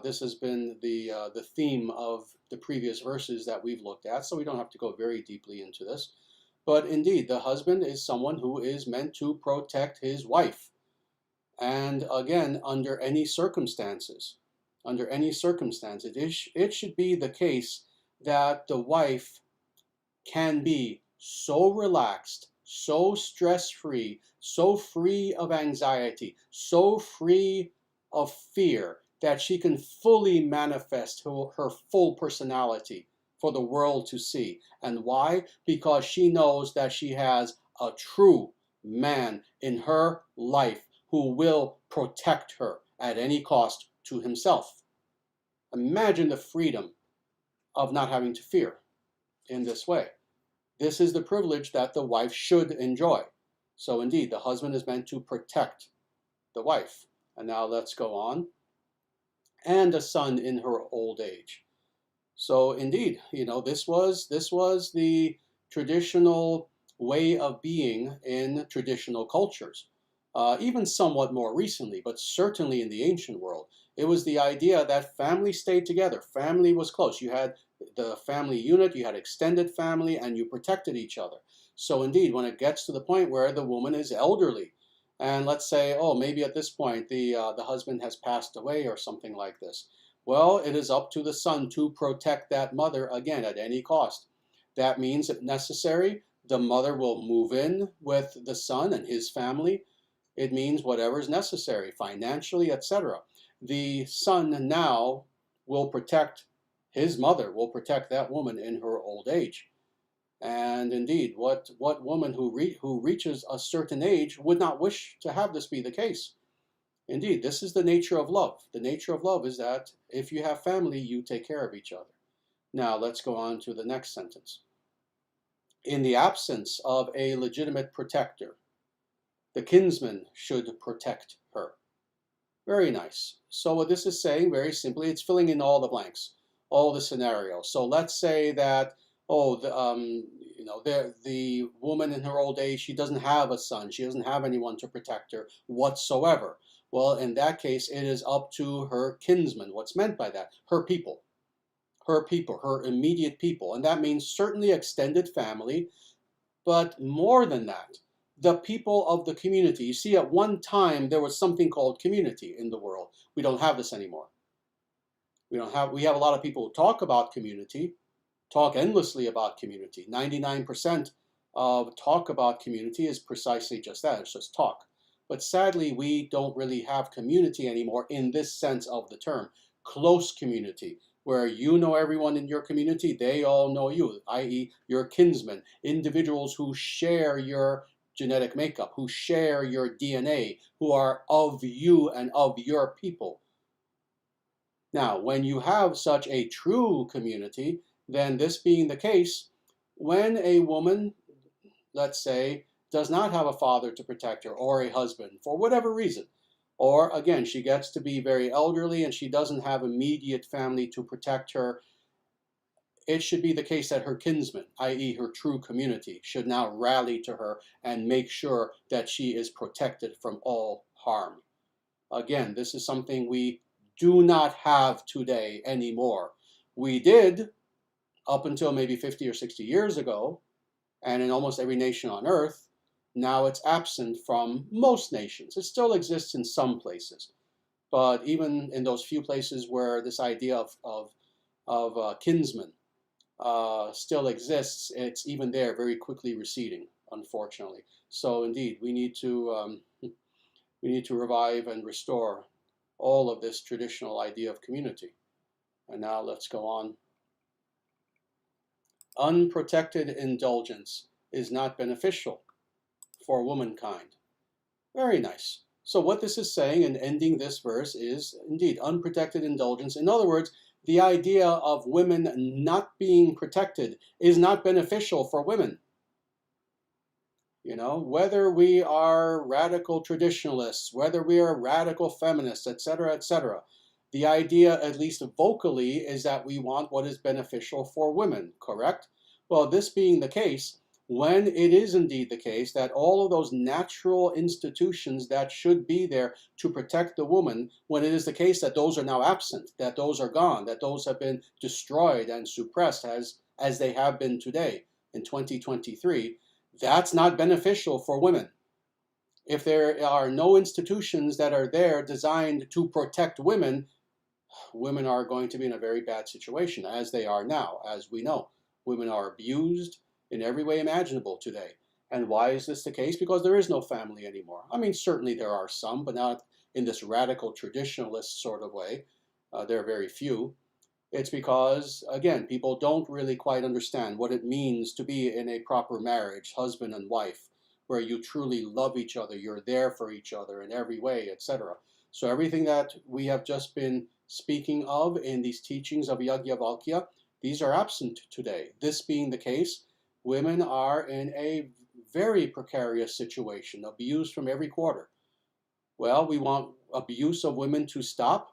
This has been the theme of the previous verses that we've looked at, so we don't have to go very deeply into this. But indeed, the husband is someone who is meant to protect his wife. And again, under any circumstances, it should be the case that the wife can be so relaxed, so stress-free, so free of anxiety, so free of fear that she can fully manifest her full personality for the world to see. And why? Because she knows that she has a true man in her life who will protect her at any cost to himself. Imagine the freedom of not having to fear in this way. This is the privilege that the wife should enjoy. So indeed, the husband is meant to protect the wife. And now let's go on. And a son in her old age. So indeed, this was the traditional way of being in traditional cultures. Even somewhat more recently, but certainly in the ancient world, it was the idea that family stayed together. Family was close. You had the family unit, you had extended family, and you protected each other. So indeed, when it gets to the point where the woman is elderly, and let's say, oh, maybe at this point the husband has passed away or something like this, well, it is up to the son to protect that mother again at any cost. That means, if necessary, the mother will move in with the son and his family. It means whatever is necessary, financially, etc. The son now will protect his mother, will protect that woman in her old age. And indeed, what woman who reaches a certain age would not wish to have this be the case? Indeed, this is the nature of love. The nature of love is that if you have family, you take care of each other. Now, let's go on to the next sentence. In the absence of a legitimate protector, the kinsman should protect her. Very nice. So what this is saying, very simply, it's filling in all the blanks, all the scenarios. So let's say that, oh, the woman in her old age, she doesn't have a son. She doesn't have anyone to protect her whatsoever. Well, in that case, it is up to her kinsman. What's meant by that? Her people, her immediate people. And that means certainly extended family, but more than that, the people of the community. You see, at one time, there was something called community in the world. We don't have this anymore. We have a lot of people who talk about community, talk endlessly about community. 99% of talk about community is precisely just that. It's just talk. But sadly, we don't really have community anymore in this sense of the term. Close community, where you know everyone in your community, they all know you, i.e. your kinsmen, individuals who share your genetic makeup, who share your DNA, who are of you and of your people. Now, when you have such a true community, then this being the case, when a woman, let's say, does not have a father to protect her or a husband for whatever reason, or again, she gets to be very elderly and she doesn't have immediate family to protect her, it should be the case that her kinsmen, i.e. her true community, should now rally to her and make sure that she is protected from all harm. Again, this is something we do not have today anymore. We did up until maybe 50 or 60 years ago, and in almost every nation on earth. Now it's absent from most nations. It still exists in some places, but even in those few places where this idea of kinsmen still exists, it's even there very quickly receding, unfortunately. So indeed, we need to revive and restore all of this traditional idea of community. And now let's go on. Unprotected indulgence is not beneficial for womankind. Very nice. So what this is saying in ending this verse is indeed unprotected indulgence. In other words, the idea of women not being protected is not beneficial for women. Whether we are radical traditionalists, whether we are radical feminists, etc., etc., the idea, at least vocally, is that we want what is beneficial for women, correct? Well, this being the case, when it is indeed the case that all of those natural institutions that should be there to protect the woman, when it is the case that those are now absent, that those are gone, that those have been destroyed and suppressed as they have been today in 2023, that's not beneficial for women. If there are no institutions that are there designed to protect women, women are going to be in a very bad situation, as they are now, as we know. Women are abused in every way imaginable today. And why is this the case? Because there is no family anymore. I mean, certainly there are some, but not in this radical traditionalist sort of way. There are very few. It's because, again, people don't really quite understand what it means to be in a proper marriage, husband and wife, where you truly love each other, you're there for each other in every way, etc. So everything that we have just been speaking of in these teachings of Yajnavalkya, these are absent today. This being the case, women are in a very precarious situation, abused from every quarter. Well, we want abuse of women to stop.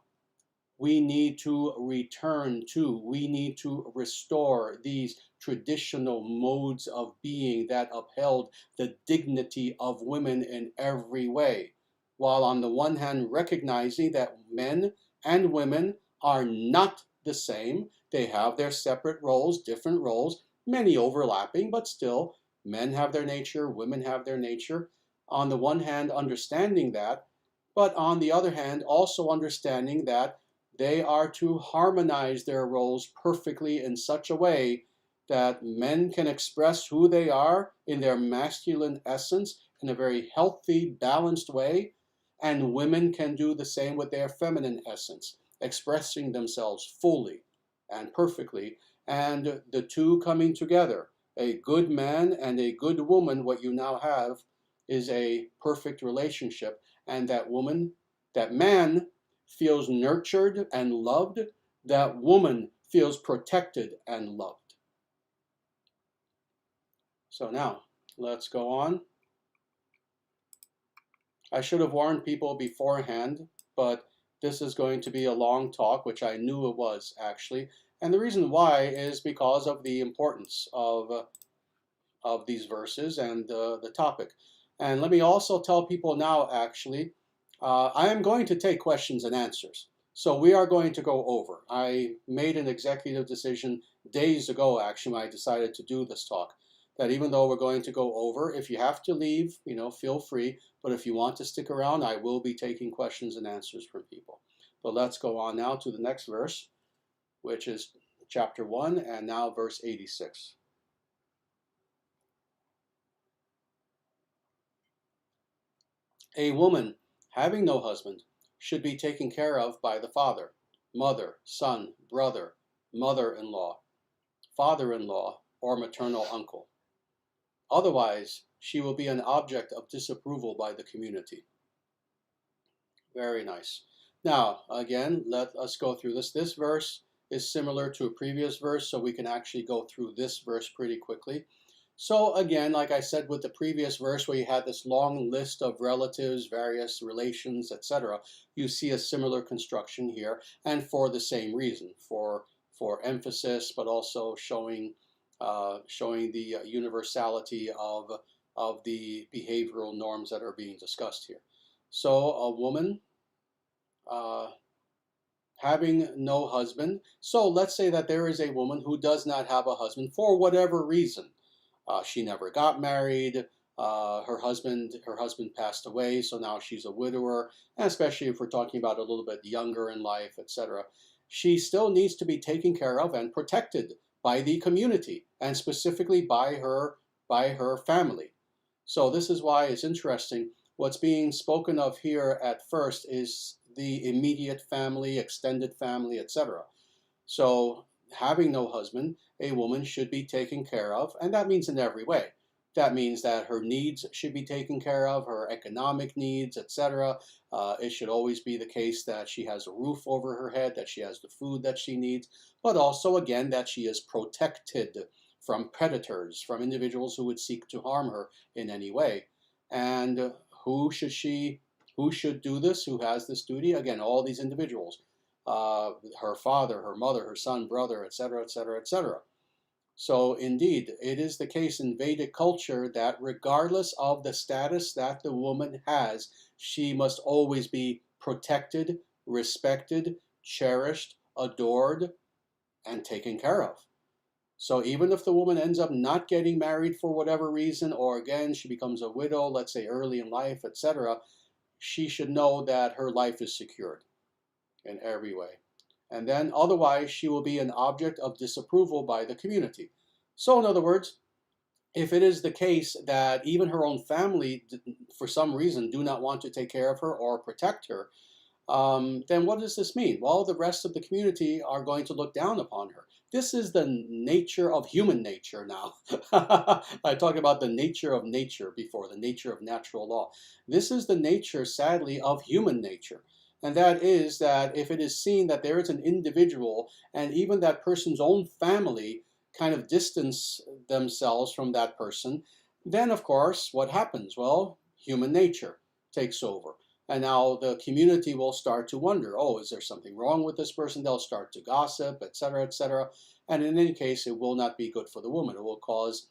We need to return to, we need to restore these traditional modes of being that upheld the dignity of women in every way, while on the one hand recognizing that men and women are not the same. They have their separate roles, different roles, many overlapping, but still men have their nature, women have their nature. On the one hand, understanding that, but on the other hand, also understanding that they are to harmonize their roles perfectly in such a way that men can express who they are in their masculine essence in a very healthy, balanced way, and women can do the same with their feminine essence, expressing themselves fully and perfectly, and the two coming together. A good man and a good woman, what you now have is a perfect relationship, and that man feels nurtured and loved, that woman feels protected and loved. So now, let's go on. I should have warned people beforehand, but this is going to be a long talk, which I knew it was actually. And the reason why is because of the importance of these verses and the topic. And let me also tell people now, actually, I am going to take questions and answers. So we are going to go over. I made an executive decision days ago, actually, when I decided to do this talk, that even though we're going to go over, if you have to leave, feel free. But if you want to stick around, I will be taking questions and answers from people. But let's go on now to the next verse, which is chapter 1, and now verse 86. A woman having no husband should be taken care of by the father, mother, son, brother, mother-in-law, father-in-law, or maternal uncle. Otherwise, she will be an object of disapproval by the community. Very nice. Now, again, let us go through this. This verse is similar to a previous verse, so we can actually go through this verse pretty quickly. So again, like I said with the previous verse where you had this long list of relatives, various relations, etc., you see a similar construction here, and for the same reason, for emphasis, but also showing the universality of the behavioral norms that are being discussed here. So a woman having no husband. So let's say that there is a woman who does not have a husband for whatever reason. She never got married. Her husband passed away, so now she's a widower. And especially if we're talking about a little bit younger in life, etc., she still needs to be taken care of and protected by the community, and specifically by her family. So this is why it's interesting. What's being spoken of here at first is the immediate family, extended family, etc. So having no husband, a woman should be taken care of, and that means in every way. That means that her needs should be taken care of, her economic needs, etc. It should always be the case that she has a roof over her head, that she has the food that she needs, but also, again, that she is protected from predators, from individuals who would seek to harm her in any way. And who should do this? Who has this duty? Again, all these individuals. Her father, her mother, her son, brother, etc., etc., etc. So indeed, it is the case in Vedic culture that regardless of the status that the woman has, she must always be protected, respected, cherished, adored, and taken care of. So even if the woman ends up not getting married for whatever reason, or again, she becomes a widow, let's say early in life, etc., she should know that her life is secured in every way. And then otherwise, she will be an object of disapproval by the community. So in other words, if it is the case that even her own family, for some reason, do not want to take care of her or protect her, then what does this mean? Well, the rest of the community are going to look down upon her. This is the nature of human nature now. I talked about the nature of nature before, the nature of natural law. This is the nature, sadly, of human nature. And that is that if it is seen that there is an individual and even that person's own family kind of distance themselves from that person, then of course, what happens? Well, human nature takes over. And now the community will start to wonder, oh, is there something wrong with this person? They'll start to gossip, etc., etc. And in any case, it will not be good for the woman. It will cause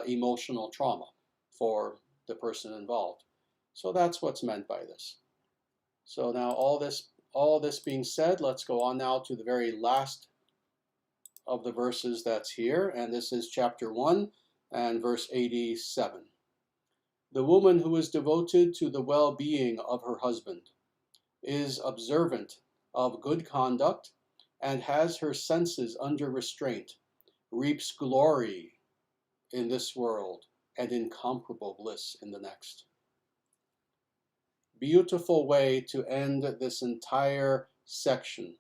emotional trauma for the person involved. So that's what's meant by this. So now all this being said, let's go on now to the very last of the verses that's here, and this is chapter 1 and verse 87. The woman who is devoted to the well-being of her husband is observant of good conduct and has her senses under restraint, reaps glory in this world and incomparable bliss in the next. Beautiful way to end this entire section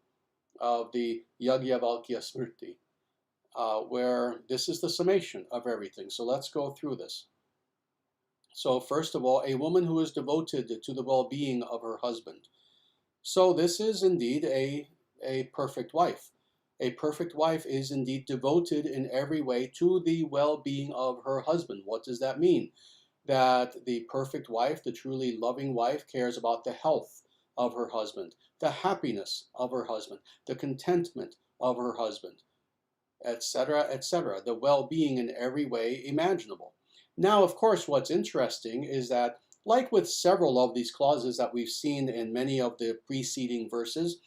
of the Yajnavalkya Smriti, where this is the summation of everything. So let's go through this. So first of all, a woman who is devoted to the well-being of her husband. So this is indeed a perfect wife. A perfect wife is indeed devoted in every way to the well-being of her husband. What does that mean? That the perfect wife, the truly loving wife, cares about the health of her husband, the happiness of her husband, the contentment of her husband, etc., etc., the well-being in every way imaginable. Now, of course, what's interesting is that, like with several of these clauses that we've seen in many of the preceding verses,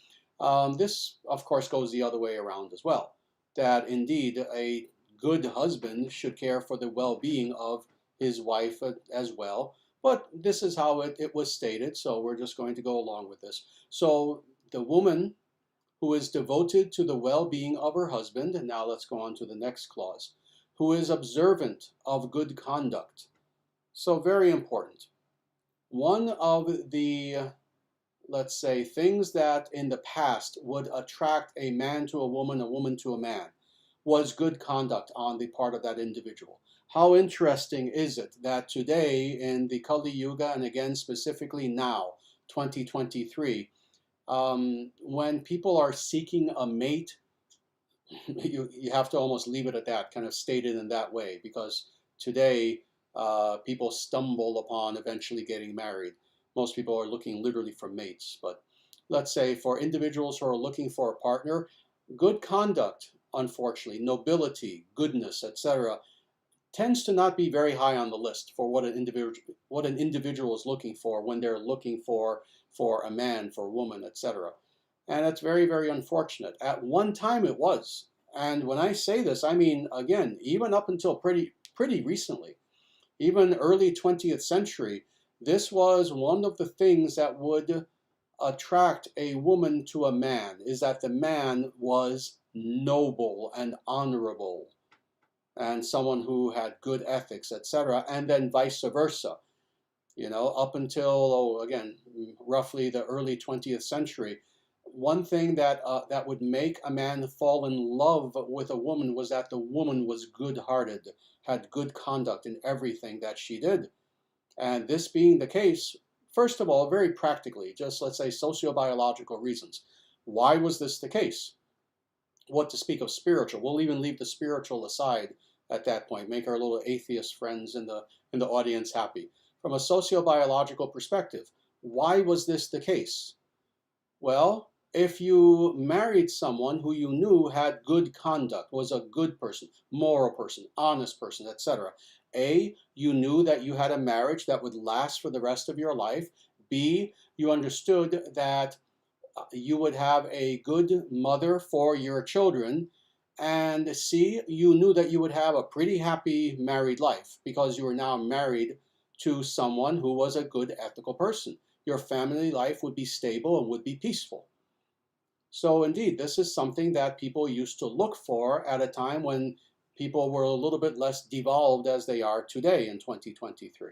this, of course, goes the other way around as well. That indeed a good husband should care for the well-being of his wife as well. But this is how it was stated, so we're just going to go along with this. So the woman who is devoted to the well-being of her husband, and now let's go on to the next clause, who is observant of good conduct. So very important. One of the, let's say, things that in the past would attract a man to a woman to a man, was good conduct on the part of that individual. How interesting is it that today in the Kali Yuga, and again specifically now, 2023, when people are seeking a mate, you have to almost leave it at that, kind of stated in that way, because today people stumble upon eventually getting married. Most people are looking literally for mates, but let's say for individuals who are looking for a partner, good conduct, unfortunately, nobility, goodness, etc., tends to not be very high on the list for what an individual is looking for when they're looking for a man, for a woman, etc. And it's very, very unfortunate. At one time it was. And when I say this, I mean, again, even up until pretty recently, even early 20th century, this was one of the things that would attract a woman to a man, is that the man was noble and honorable and someone who had good ethics, etc., and then vice versa. You know, up until, again, roughly the early 20th century, one thing that that would make a man fall in love with a woman was that the woman was good-hearted, had good conduct in everything that she did. And this being the case, first of all, very practically, just let's say sociobiological reasons. Why was this the case? What to speak of spiritual? We'll even leave the spiritual aside at that point, make our little atheist friends in the audience happy. From a sociobiological perspective, why was this the case? Well, if you married someone who you knew had good conduct, was a good person, moral person, honest person, etc., A, you knew that you had a marriage that would last for the rest of your life. B, you understood that you would have a good mother for your children. And C, you knew that you would have a pretty happy married life because you were now married to someone who was a good ethical person. Your family life would be stable and would be peaceful. So indeed, this is something that people used to look for at a time when people were a little bit less devolved as they are today in 2023.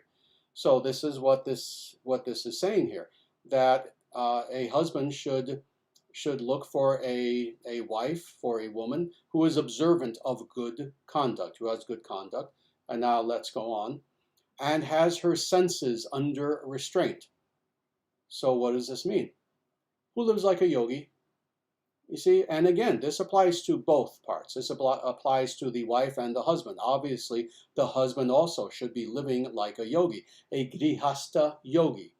So this is what this is saying here, that a husband should look for a wife, for a woman who is observant of good conduct, who has good conduct. And now let's go on. And has her senses under restraint. So what does this mean? Who lives like a yogi? You see, and again, this applies to both parts. This applies to the wife and the husband. Obviously, the husband also should be living like a yogi, a grihasta yogi.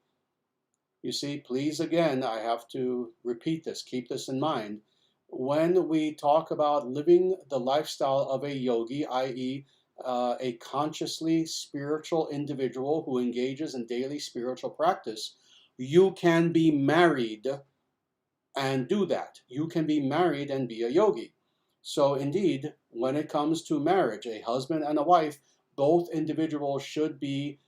You see, please, again, I have to repeat this, keep this in mind. When we talk about living the lifestyle of a yogi, i.e., a consciously spiritual individual who engages in daily spiritual practice, you can be married and do that. You can be married and be a yogi. So indeed, when it comes to marriage, a husband and a wife, both individuals should be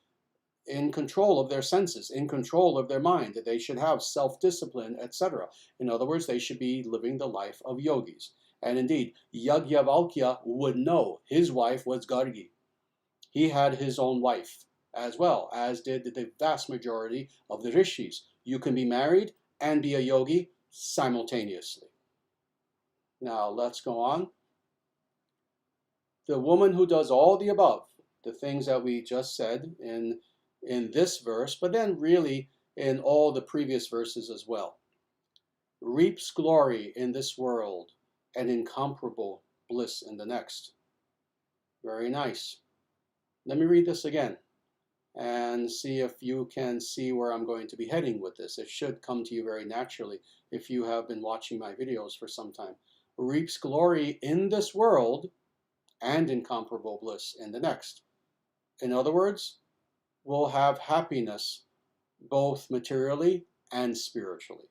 in control of their senses, in control of their mind. They should have self-discipline, etc. In other words, they should be living the life of yogis. And indeed, Yajnavalkya would know his wife was Gargi. He had his own wife, as well as did the vast majority of the rishis. You can be married and be a yogi simultaneously. Now let's go on. The woman who does all the above, the things that we just said in this verse, but then really in all the previous verses as well, reaps glory in this world and incomparable bliss in the next. Very nice. Let me read this again and see if you can see where I'm going to be heading with this. It should come to you very naturally if you have been watching my videos for some time. Reaps glory in this world and incomparable bliss in the next. In other words, will have happiness both materially and spiritually.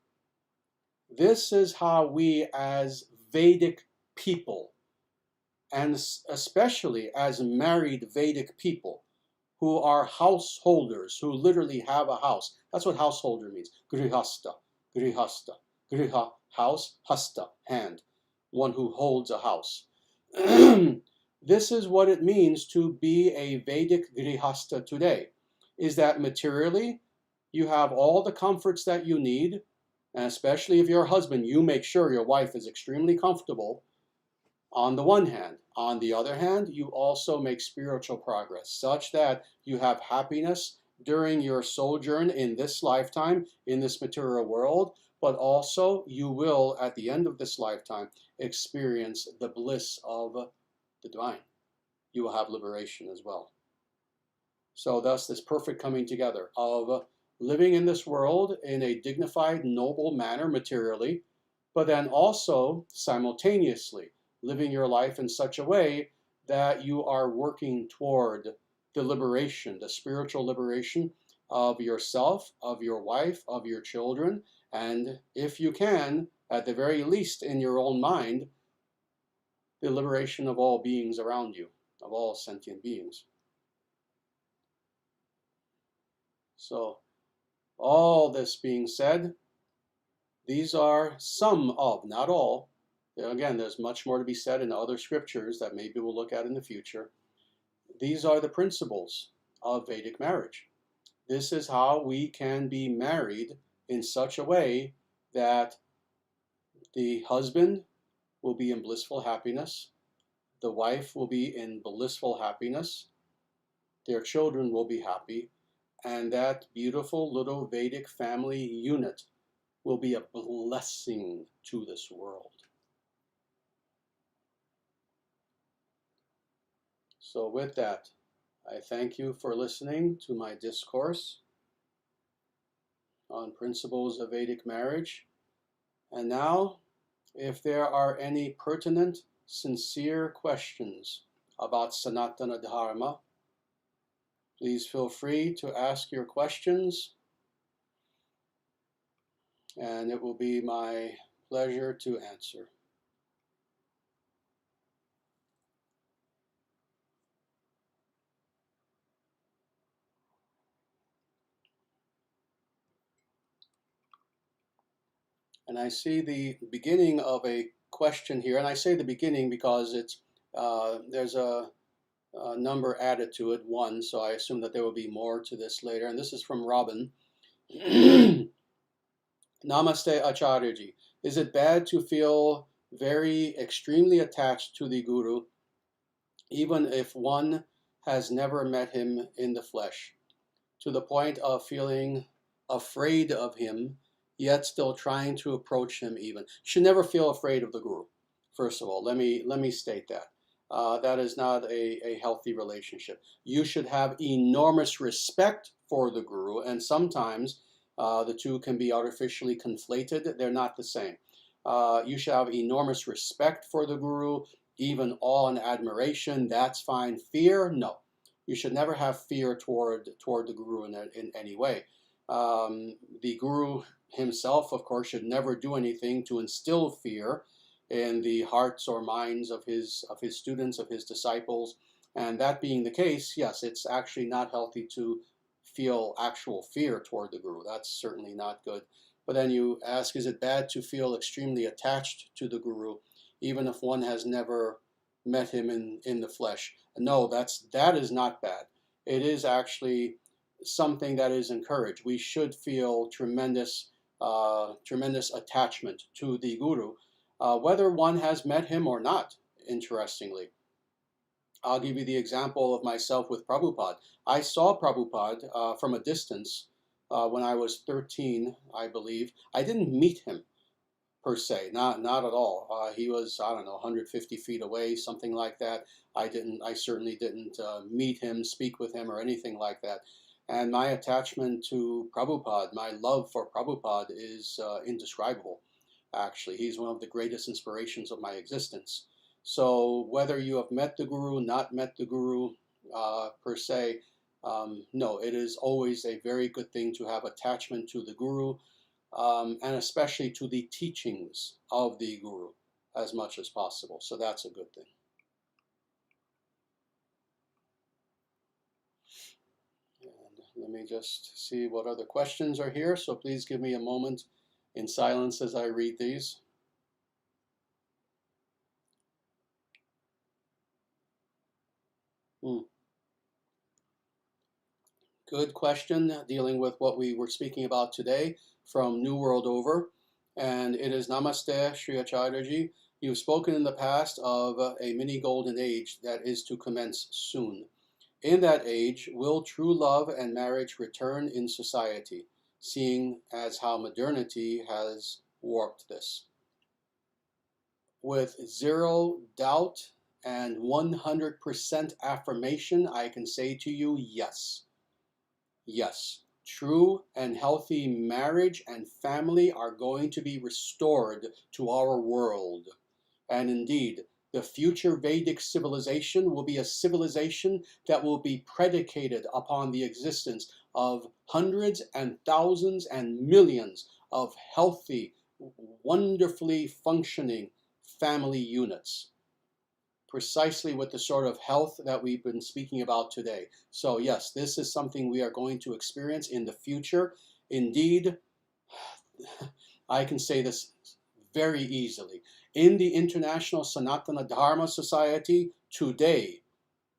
This is how we as Vedic people, and especially as married Vedic people, who are householders, who literally have a house. That's what householder means. Grihasta, grihasta, griha, house, hasta, hand. One who holds a house. This is what it means to be a Vedic grihasta today, is that materially you have all the comforts that you need, and especially if you're a husband, you make sure your wife is extremely comfortable on the one hand. On the other hand, you also make spiritual progress such that you have happiness during your sojourn in this lifetime, in this material world, but also you will, at the end of this lifetime, experience the bliss of the divine. You will have liberation as well. So thus this perfect coming together of living in this world in a dignified, noble manner materially, but then also simultaneously living your life in such a way that you are working toward the liberation, the spiritual liberation of yourself, of your wife, of your children, and if you can, at the very least in your own mind, the liberation of all beings around you, of all sentient beings. So, all this being said, these are some of, not all. Again, there's much more to be said in other scriptures that maybe we'll look at in the future. These are the principles of Vedic marriage. This is how we can be married in such a way that the husband will be in blissful happiness, the wife will be in blissful happiness, their children will be happy, and that beautiful little Vedic family unit will be a blessing to this world. So with that, I thank you for listening to my discourse on principles of Vedic marriage, And now, if there are any pertinent, sincere questions about Sanatana Dharma, please feel free to ask your questions, and it will be my pleasure to answer. And I see the beginning of a question here, and I say the beginning because it's there's a number added to it, 1, so I assume that there will be more to this later. And this is from Robin. Namaste Acharyaji. Is it bad to feel very extremely attached to the Guru, even if one has never met him in the flesh, to the point of feeling afraid of him, yet still trying to approach him even? You should never feel afraid of the Guru. First of all, let me state that. That is not a healthy relationship. You should have enormous respect for the Guru, and sometimes the two can be artificially conflated. They're not the same. You should have enormous respect for the Guru, even awe and admiration. That's fine. Fear, no. You should never have fear toward the Guru in any way. The Guru himself, of course, should never do anything to instill fear in the hearts or minds of his students, of his disciples. And that being the case, yes, it's actually not healthy to feel actual fear toward the Guru. That's certainly not good. But then you ask, is it bad to feel extremely attached to the Guru, even if one has never met him in the flesh? No, that is not bad. It is actually something that is encouraged. We should feel tremendous attachment to the Guru, whether one has met him or not, interestingly. I'll give you the example of myself with Prabhupada. I saw Prabhupada from a distance when I was 13, I believe. I didn't meet him per se, not at all. He was, I don't know, 150 feet away, something like that. I certainly didn't meet him, speak with him, or anything like that. And my attachment to Prabhupada, my love for Prabhupada is indescribable, actually. He's one of the greatest inspirations of my existence. So whether you have met the Guru, not met the Guru per se, no, it is always a very good thing to have attachment to the Guru, and especially to the teachings of the Guru as much as possible. So that's a good thing. And let me just see what other questions are here. So please give me a moment in silence as I read these. Good question, dealing with what we were speaking about today from New World Over. And it is Namaste, Sri Acharyaji. You've spoken in the past of a mini golden age that is to commence soon. In that age, will true love and marriage return in society, seeing as how modernity has warped this? With zero doubt and 100% affirmation, I can say to you, yes. Yes, true and healthy marriage and family are going to be restored to our world. And indeed, the future Vedic civilization will be a civilization that will be predicated upon the existence of hundreds and thousands and millions of healthy, wonderfully functioning family units, precisely with the sort of health that we've been speaking about today. So yes, this is something we are going to experience in the future. Indeed, I can say this very easily. In the International Sanatana Dharma Society today,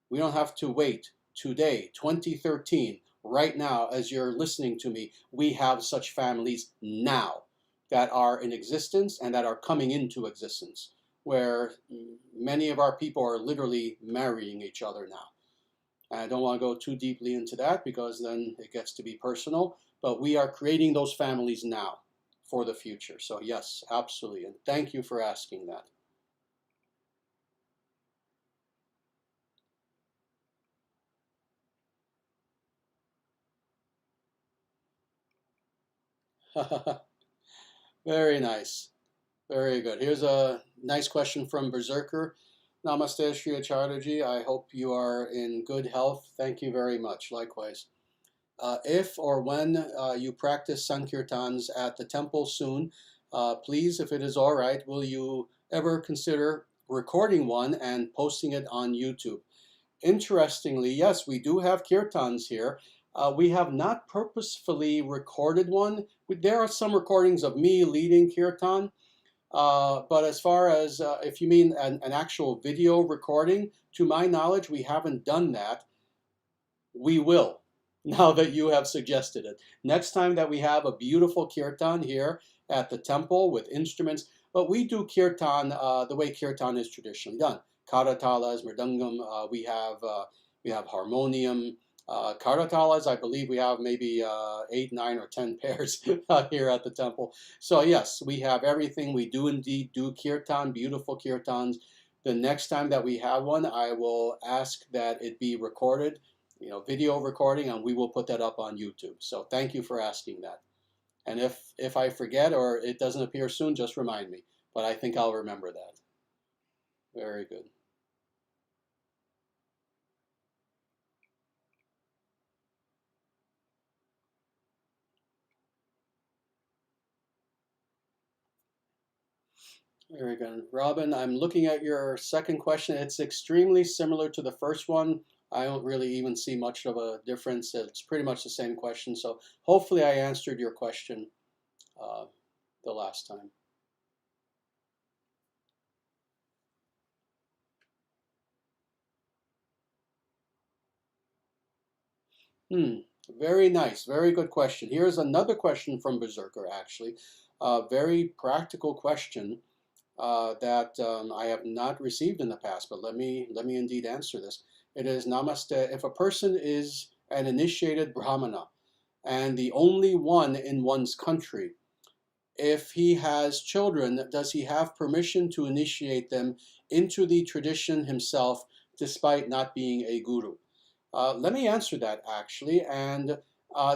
we don't have to wait. Today, 2013, right now, as you're listening to me, we have such families now that are in existence and that are coming into existence, where many of our people are literally marrying each other now. And I don't want to go too deeply into that because then it gets to be personal, but we are creating those families now for the future. So yes, absolutely. And thank you for asking that. Very nice. Very good. Here's a nice question from Berserker. Namaste, Sri Acharyaji. I hope you are in good health. Thank you very much. Likewise. If or when you practice Sankirtans at the temple soon, please, if it is all right, will you ever consider recording one and posting it on YouTube? Interestingly, yes, we do have kirtans here. We have not purposefully recorded one. There are some recordings of me leading kirtan, but as far as if you mean an actual video recording, to my knowledge, we haven't done that. We will, now that you have suggested it. Next time that we have a beautiful kirtan here at the temple with instruments, but we do kirtan the way kirtan is traditionally done. Karatalas, mridangam, we have harmonium. Karatalas, I believe we have maybe 8, 9, or 10 pairs here at the temple. So yes, we have everything. We do indeed do kirtan, beautiful kirtans. The next time that we have one, I will ask that it be recorded, video recording, and we will put that up on YouTube. So thank you for asking that. And if I forget or it doesn't appear soon, just remind me. But I think I'll remember that. Very good. Very good. Robin, I'm looking at your second question. It's extremely similar to the first one. I don't really even see much of a difference. It's pretty much the same question. So hopefully I answered your question the last time. Very nice. Very good question. Here's another question from Berserker, actually. A very practical question that I have not received in the past, but let me indeed answer this. It is Namaste. If a person is an initiated Brahmana and the only one in one's country, if he has children, does he have permission to initiate them into the tradition himself despite not being a guru? Let me answer that actually, and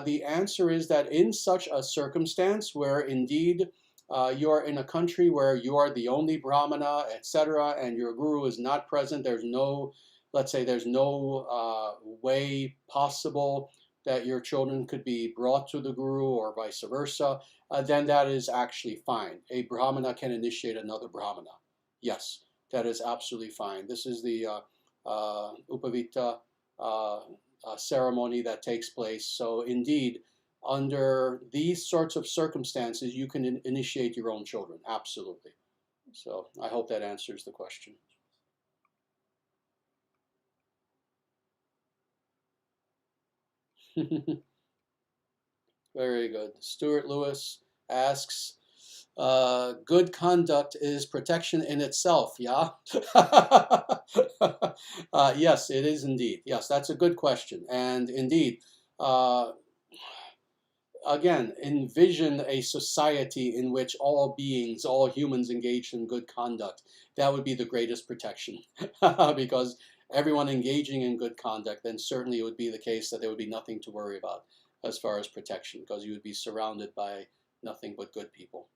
the answer is that in such a circumstance where indeed you are in a country where you are the only Brahmana, etc., and your guru is not present, there's no, let's say, there's no way possible that your children could be brought to the guru or vice versa, then that is actually fine. A Brahmana can initiate another Brahmana. Yes, that is absolutely fine. This is the Upavita ceremony that takes place. So indeed, under these sorts of circumstances, you can initiate your own children. Absolutely. So I hope that answers the question. Very good. Stuart Lewis asks, good conduct is protection in itself, yeah? Yes, it is indeed. Yes, that's a good question. And indeed, uh, again, envision a society in which all beings, all humans engaged in good conduct. That would be the greatest protection. Because everyone engaging in good conduct, then certainly it would be the case that there would be nothing to worry about as far as protection, because you would be surrounded by nothing but good people.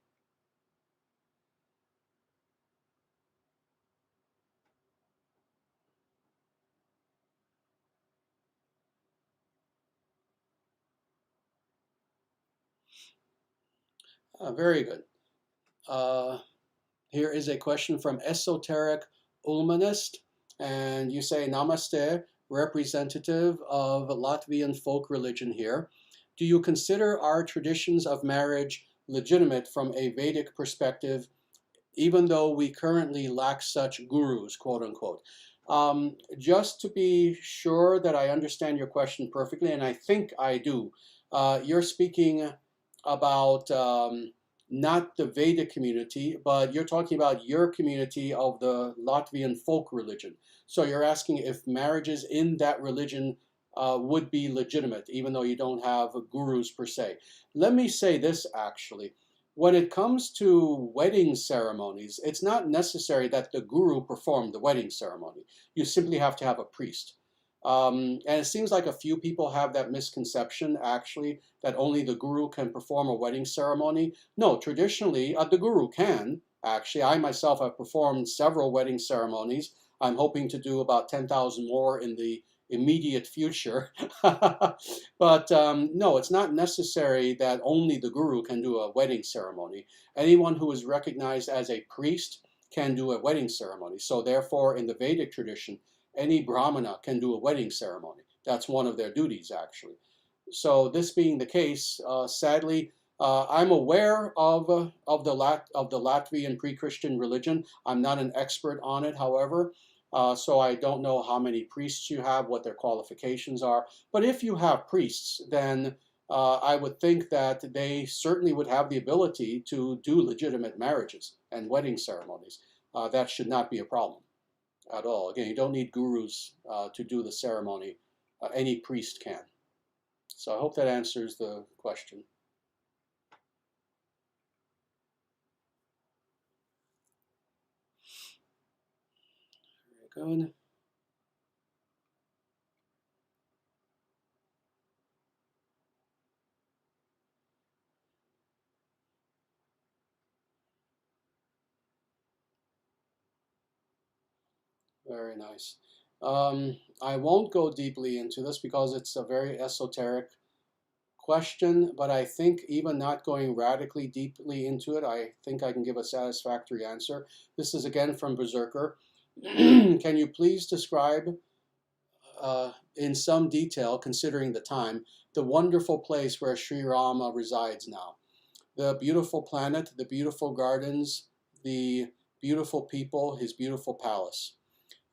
Very good. Uh, Here is a question from Esoteric Ulmanist, and you say, Namaste, representative of Latvian folk religion here. Do you consider our traditions of marriage legitimate from a Vedic perspective, even though we currently lack such gurus, quote unquote? Just to be sure that I understand your question perfectly, and I think I do, you're speaking about not the Vedic community, but you're talking about your community of the Latvian folk religion. So you're asking if marriages in that religion would be legitimate, even though you don't have gurus per se. Let me say this actually. When it comes to wedding ceremonies, it's not necessary that the guru perform the wedding ceremony. You simply have to have a priest. And it seems like a few people have that misconception, actually, that only the guru can perform a wedding ceremony. No, traditionally, the guru can. actually. I myself have performed several wedding ceremonies. I'm hoping to do about 10,000 more in the immediate future. But no, it's not necessary that only the guru can do a wedding ceremony. Anyone who is recognized as a priest can do a wedding ceremony. So therefore, in the Vedic tradition, any Brahmana can do a wedding ceremony. That's one of their duties, actually. So this being the case, sadly, I'm aware of the Latvian pre-Christian religion. I'm not an expert on it, however, so I don't know how many priests you have, what their qualifications are. But if you have priests, then I would think that they certainly would have the ability to do legitimate marriages and wedding ceremonies. That should not be a problem at all. Again, you don't need gurus to do the ceremony. Any priest can. So I hope that answers the question. Very good. Very nice. I won't go deeply into this because it's a very esoteric question, but I think even not going radically deeply into it, I think I can give a satisfactory answer. This is again from Berserker. Can you please describe in some detail, considering the time, the wonderful place where Sri Rama resides now? The beautiful planet, the beautiful gardens, the beautiful people, his beautiful palace.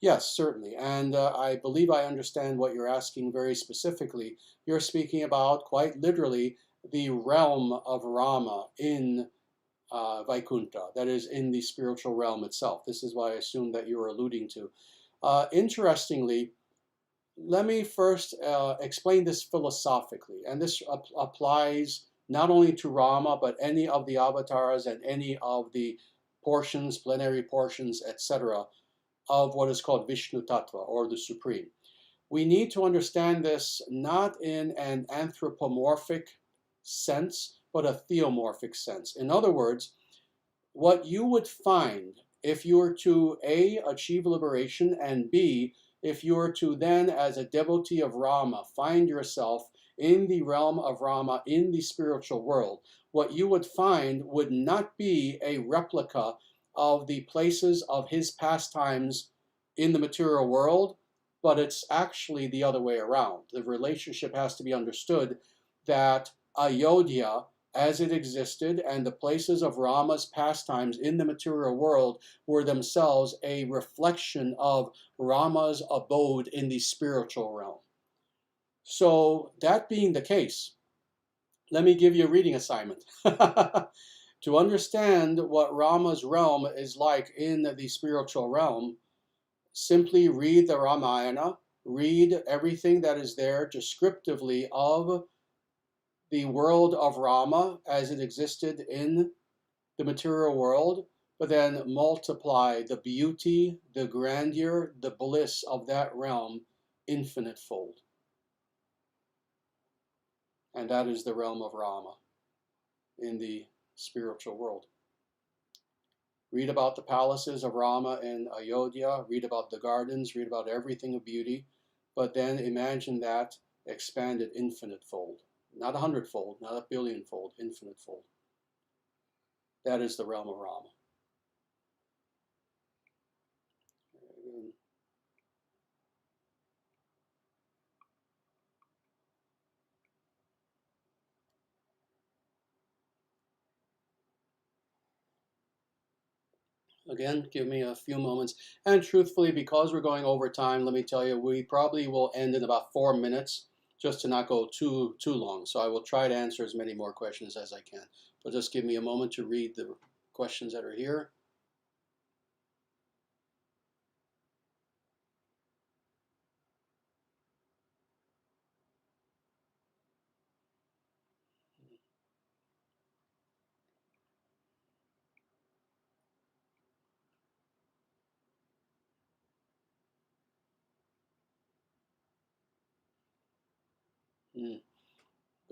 Yes, certainly. And I believe I understand what you're asking very specifically. You're speaking about, quite literally, the realm of Rama in Vaikuntha, that is, in the spiritual realm itself. This is what I assume that you were alluding to. Interestingly, let me first explain this philosophically. And this applies not only to Rama, but any of the avatars and any of the portions, plenary portions, etc., of what is called Vishnu Tattva, or the Supreme. We need to understand this not in an anthropomorphic sense, but a theomorphic sense. In other words, what you would find if you were to A, achieve liberation, and B, if you were to then, as a devotee of Rama, find yourself in the realm of Rama, in the spiritual world, what you would find would not be a replica of the places of his pastimes in the material world, but it's actually the other way around. The relationship has to be understood that Ayodhya, as it existed, and the places of Rama's pastimes in the material world were themselves a reflection of Rama's abode in the spiritual realm. So, that being the case, let me give you a reading assignment. To understand what Rama's realm is like in the spiritual realm, simply read the Ramayana, read everything that is there descriptively of the world of Rama as it existed in the material world, but then multiply the beauty, the grandeur, the bliss of that realm infinite fold. And that is the realm of Rama in the spiritual world. Read about the palaces of Rama in Ayodhya, read about the gardens, read about everything of beauty, but then imagine that expanded infinite fold. Not 100-fold, not a billion-fold, infinite fold. That is the realm of Rama. Again, give me a few moments. And truthfully, because we're going over time, let me tell you, we probably will end in about 4 minutes, just to not go too long. So I will try to answer as many more questions as I can. But just give me a moment to read the questions that are here.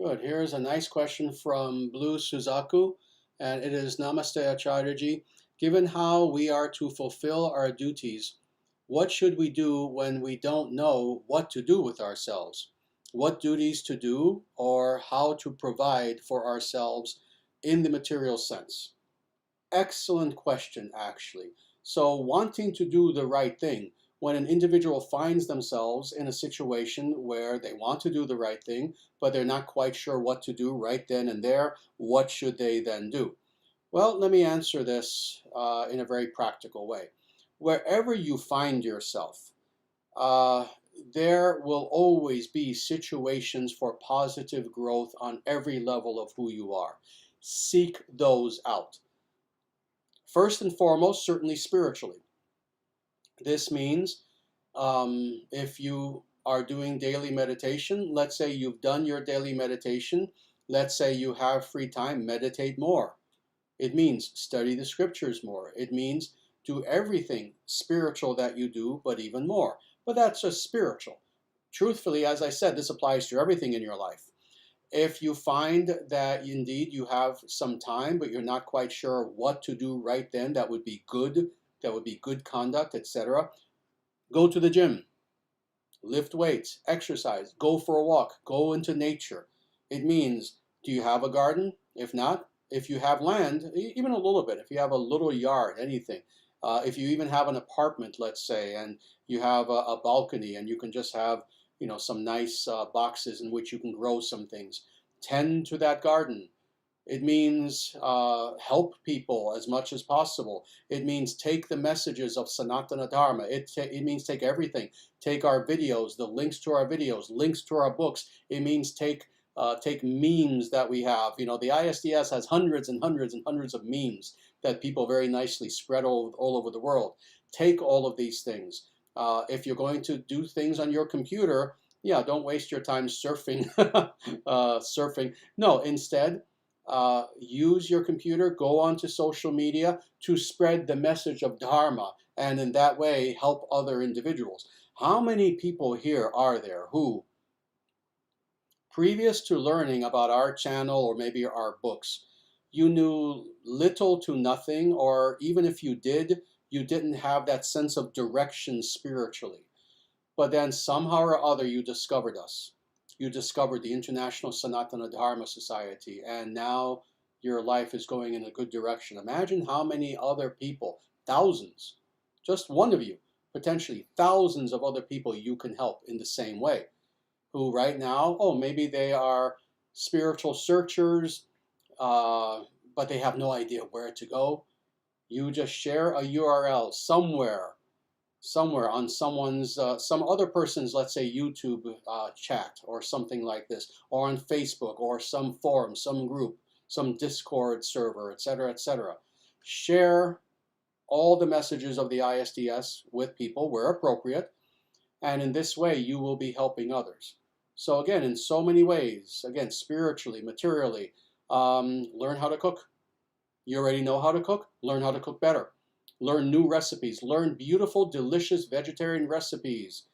Good. Here's a nice question from Blue Suzaku, and it is Namaste Acharyaji. Given how we are to fulfill our duties, what should we do when we don't know what to do with ourselves? What duties to do or how to provide for ourselves in the material sense? Excellent question, actually. So, wanting to do the right thing, when an individual finds themselves in a situation where they want to do the right thing, but they're not quite sure what to do right then and there, what should they then do? Well, let me answer this in a very practical way. Wherever you find yourself, uh, there will always be situations for positive growth on every level of who you are. Seek those out. First and foremost, certainly spiritually. This means if you are doing daily meditation, let's say you've done your daily meditation, let's say you have free time, meditate more. It means study the scriptures more. It means do everything spiritual that you do, but even more. But that's just spiritual. Truthfully, as I said, this applies to everything in your life. If you find that indeed you have some time, but you're not quite sure what to do right then, that would be good conduct, etc. Go to the gym, lift weights, exercise, go for a walk, go into nature. It means, do you have a garden? If not, if you have land, even a little bit, if you have a little yard, anything, if you even have an apartment, let's say, and you have a balcony and you can just have, some nice boxes in which you can grow some things, tend to that garden. It means help people as much as possible. It means take the messages of Sanatana Dharma. It means take everything. Take our videos, the links to our videos, links to our books. It means take memes that we have. The ISDS has hundreds and hundreds and hundreds of memes that people very nicely spread all over the world. Take all of these things. If you're going to do things on your computer, yeah, don't waste your time surfing. Surfing. No, instead, use your computer, go onto social media to spread the message of Dharma, and in that way help other individuals. How many people here are there who, previous to learning about our channel or maybe our books, you knew little to nothing, or even if you did, you didn't have that sense of direction spiritually? But then somehow or other you discovered us. You discovered the International Sanatana Dharma Society, and now your life is going in a good direction. Imagine how many other people, thousands, just one of you, potentially thousands of other people you can help in the same way, who right now, maybe they are spiritual searchers, but they have no idea where to go. You just share a URL somewhere on someone's, some other person's, let's say, YouTube chat or something like this, or on Facebook or some forum, some group, some Discord server, etc., etc. Share all the messages of the ISDS with people where appropriate, and in this way you will be helping others. So again, in so many ways, again, spiritually, materially, learn how to cook. You already know how to cook? Learn how to cook better. Learn new recipes. Learn beautiful, delicious vegetarian recipes.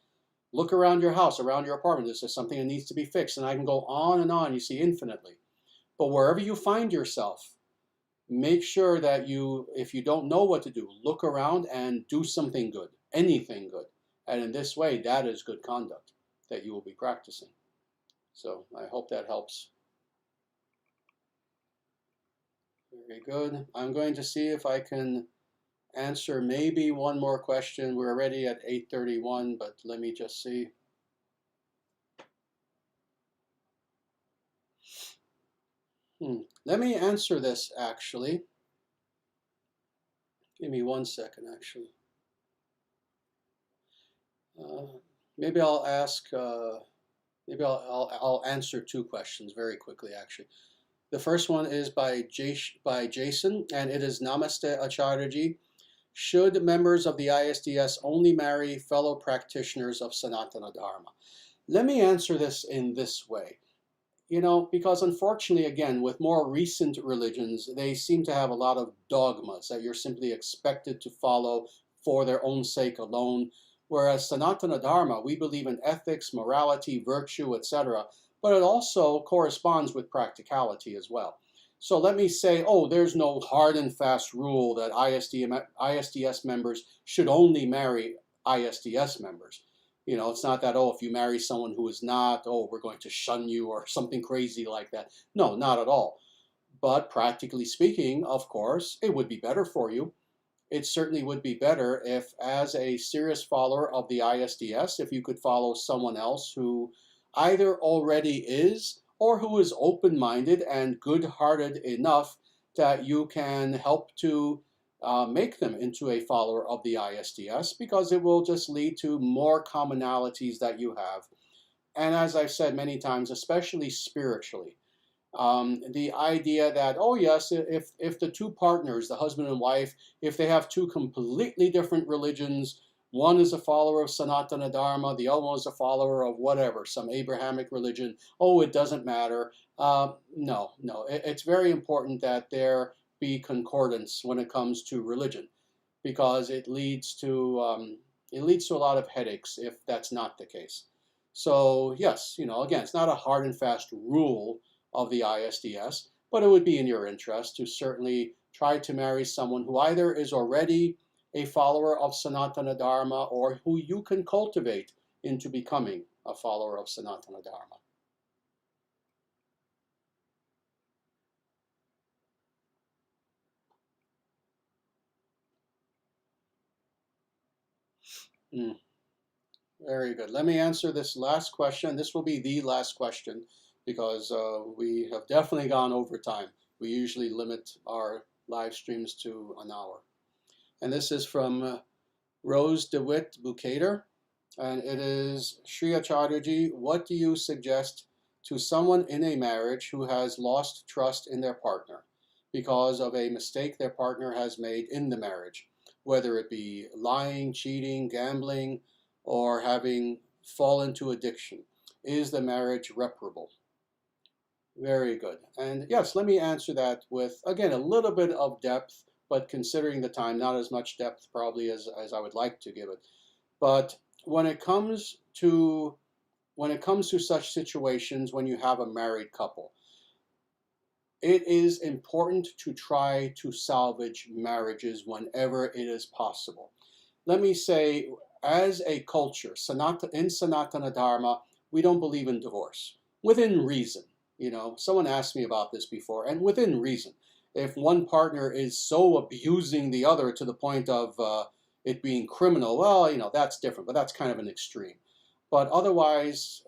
Look around your house, around your apartment. This is something that needs to be fixed. And I can go on, you see, infinitely. But wherever you find yourself, make sure that if you don't know what to do, look around and do something good, anything good. And in this way, that is good conduct that you will be practicing. So I hope that helps. Very good. I'm going to see if I can answer maybe one more question. We're already at 8:31, but let me just see. Let me answer this actually. Give me 1 second actually. Maybe I'll ask, maybe I'll answer 2 questions very quickly actually. The first one is by Jason, and it is Namaste Acharyaji. Should members of the ISDS only marry fellow practitioners of Sanatana Dharma? Let me answer this in this way. Because unfortunately, again, with more recent religions, they seem to have a lot of dogmas that you're simply expected to follow for their own sake alone. Whereas Sanatana Dharma, we believe in ethics, morality, virtue, etc., but it also corresponds with practicality as well. So let me say, oh, there's no hard and fast rule that ISDS members should only marry ISDS members. You know, it's not that, oh, if you marry someone who is not, oh, we're going to shun you or something crazy like that. No, not at all. But practically speaking, of course, it would be better for you. It certainly would be better if, as a serious follower of the ISDS, if you could follow someone else who either already is or who is open-minded and good-hearted enough that you can help to make them into a follower of the ISDS, because it will just lead to more commonalities that you have. And as I've said many times, especially spiritually, the idea that, oh yes, if the two partners, the husband and wife, if they have two completely different religions, one is a follower of Sanatana Dharma, the other one is a follower of whatever, some Abrahamic religion, oh, it doesn't matter. No, it's very important that there be concordance when it comes to religion, because it leads to a lot of headaches if that's not the case. So yes, again, it's not a hard and fast rule of the ISDS, but it would be in your interest to certainly try to marry someone who either is already a follower of Sanatana Dharma or who you can cultivate into becoming a follower of Sanatana Dharma. Very good. Let me answer this last question. This will be the last question because we have definitely gone over time. We usually limit our live streams to an hour. And this is from Rose DeWitt Bukater. And it is, Sri Acharyaji, what do you suggest to someone in a marriage who has lost trust in their partner because of a mistake their partner has made in the marriage, whether it be lying, cheating, gambling, or having fallen to addiction? Is the marriage reparable? Very good. And yes, let me answer that with, again, a little bit of depth, but considering the time, not as much depth probably as I would like to give it. But when it comes to such situations, when you have a married couple, it is important to try to salvage marriages whenever it is possible. Let me say, as a culture, in Sanatana Dharma, we don't believe in divorce, within reason. Someone asked me about this before, and within reason. If one partner is so abusing the other to the point of it being criminal, well, that's different, but that's kind of an extreme. But otherwise,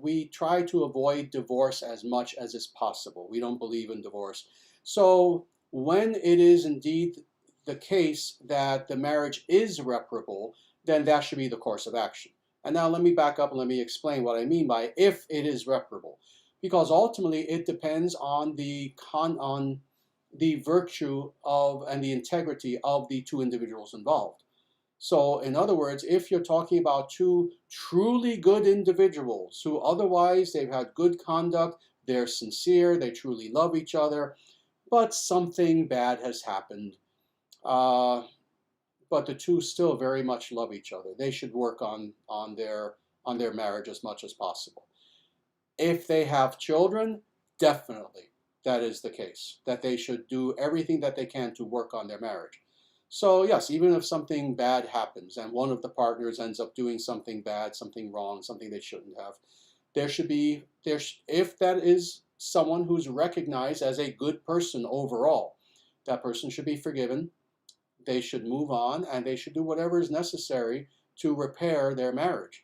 we try to avoid divorce as much as is possible. We don't believe in divorce. So when it is indeed the case that the marriage is reparable, then that should be the course of action. And now let me back up and let me explain what I mean by if it is reparable. Because ultimately it depends on the virtue of and the integrity of the two individuals involved. So in other words, if you're talking about two truly good individuals who otherwise they've had good conduct, they're sincere, they truly love each other, but something bad has happened, but the two still very much love each other, they should work on their marriage as much as possible. If they have children, definitely that is the case, that they should do everything that they can to work on their marriage. So yes, even if something bad happens and one of the partners ends up doing something bad, something wrong, something they shouldn't have, if that is someone who's recognized as a good person overall, that person should be forgiven. They should move on and they should do whatever is necessary to repair their marriage.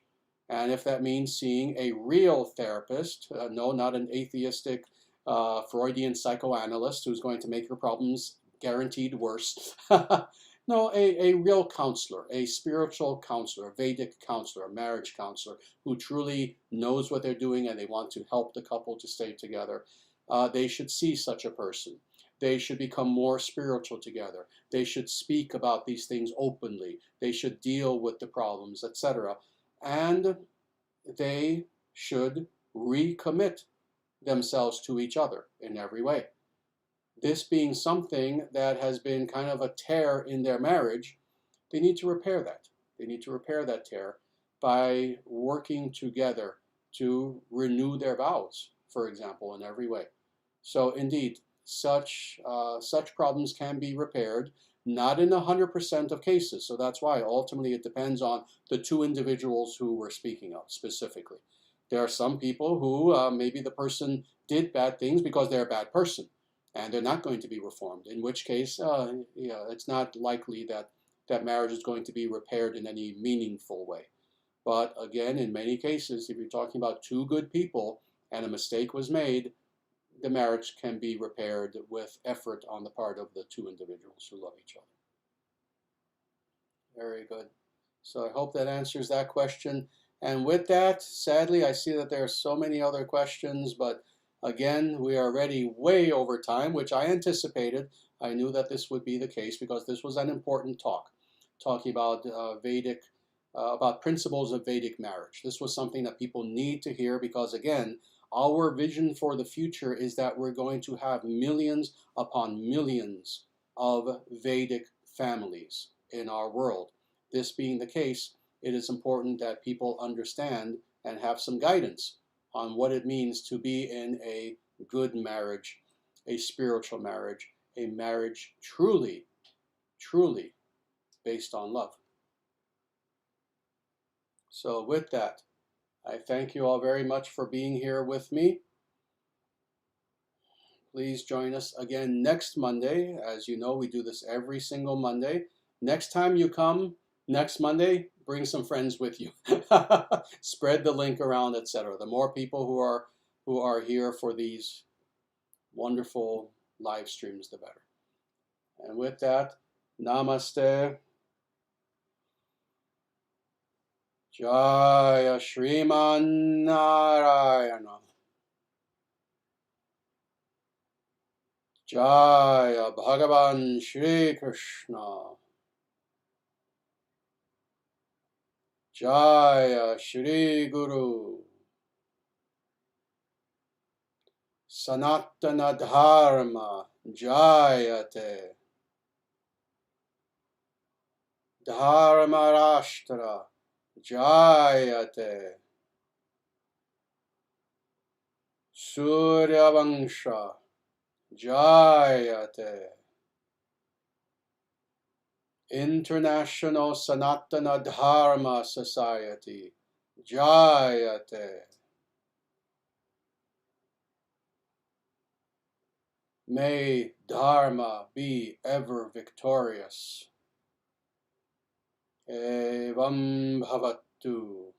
And if that means seeing a real therapist, no, not an atheistic Freudian psychoanalyst who's going to make your problems guaranteed worse. No, a real counselor, a spiritual counselor, a Vedic counselor, a marriage counselor who truly knows what they're doing and they want to help the couple to stay together. They should see such a person. They should become more spiritual together. They should speak about these things openly. They should deal with the problems, etc. And they should recommit themselves to each other in every way. This being something that has been kind of a tear in their marriage, they need to repair that. They need to repair that tear by working together to renew their vows, for example, in every way. So indeed, such problems can be repaired, not in 100% of cases. So that's why ultimately it depends on the two individuals who we're speaking of specifically. There are some people who maybe the person did bad things because they're a bad person, and they're not going to be reformed. In which case, it's not likely that marriage is going to be repaired in any meaningful way. But again, in many cases, if you're talking about two good people and a mistake was made, the marriage can be repaired with effort on the part of the two individuals who love each other. Very good. So I hope that answers that question. And with that, sadly, I see that there are so many other questions, but again, we are already way over time, which I anticipated. I knew that this would be the case because this was an important talk, talking about about principles of Vedic marriage. This was something that people need to hear because, again, our vision for the future is that we're going to have millions upon millions of Vedic families in our world. This being the case, it is important that people understand and have some guidance on what it means to be in a good marriage, a spiritual marriage, a marriage truly, truly based on love. So with that, I thank you all very much for being here with me. Please join us again next Monday. As you know, we do this every single Monday. Next time you come, next Monday, bring some friends with you. Spread the link around, etc. The more people who are here for these wonderful live streams, the better. And with that, namaste. Jaya Shriman Narayana. Jaya Bhagavan Shri Krishna. Jaya Shri Guru. Sanatana Dharma Jayate. Dharma Rashtra Jayate. Surya Vangsha Jayate. International Sanatana Dharma Society Jayate. May Dharma be ever victorious. Evam Bhavatu.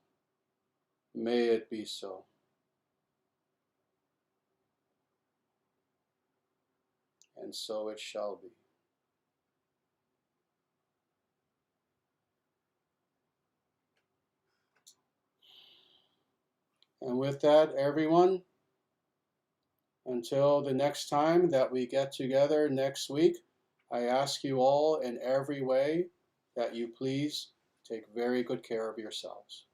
May it be so. And so it shall be. And with that, everyone, until the next time that we get together next week, I ask you all in every way that you please take very good care of yourselves.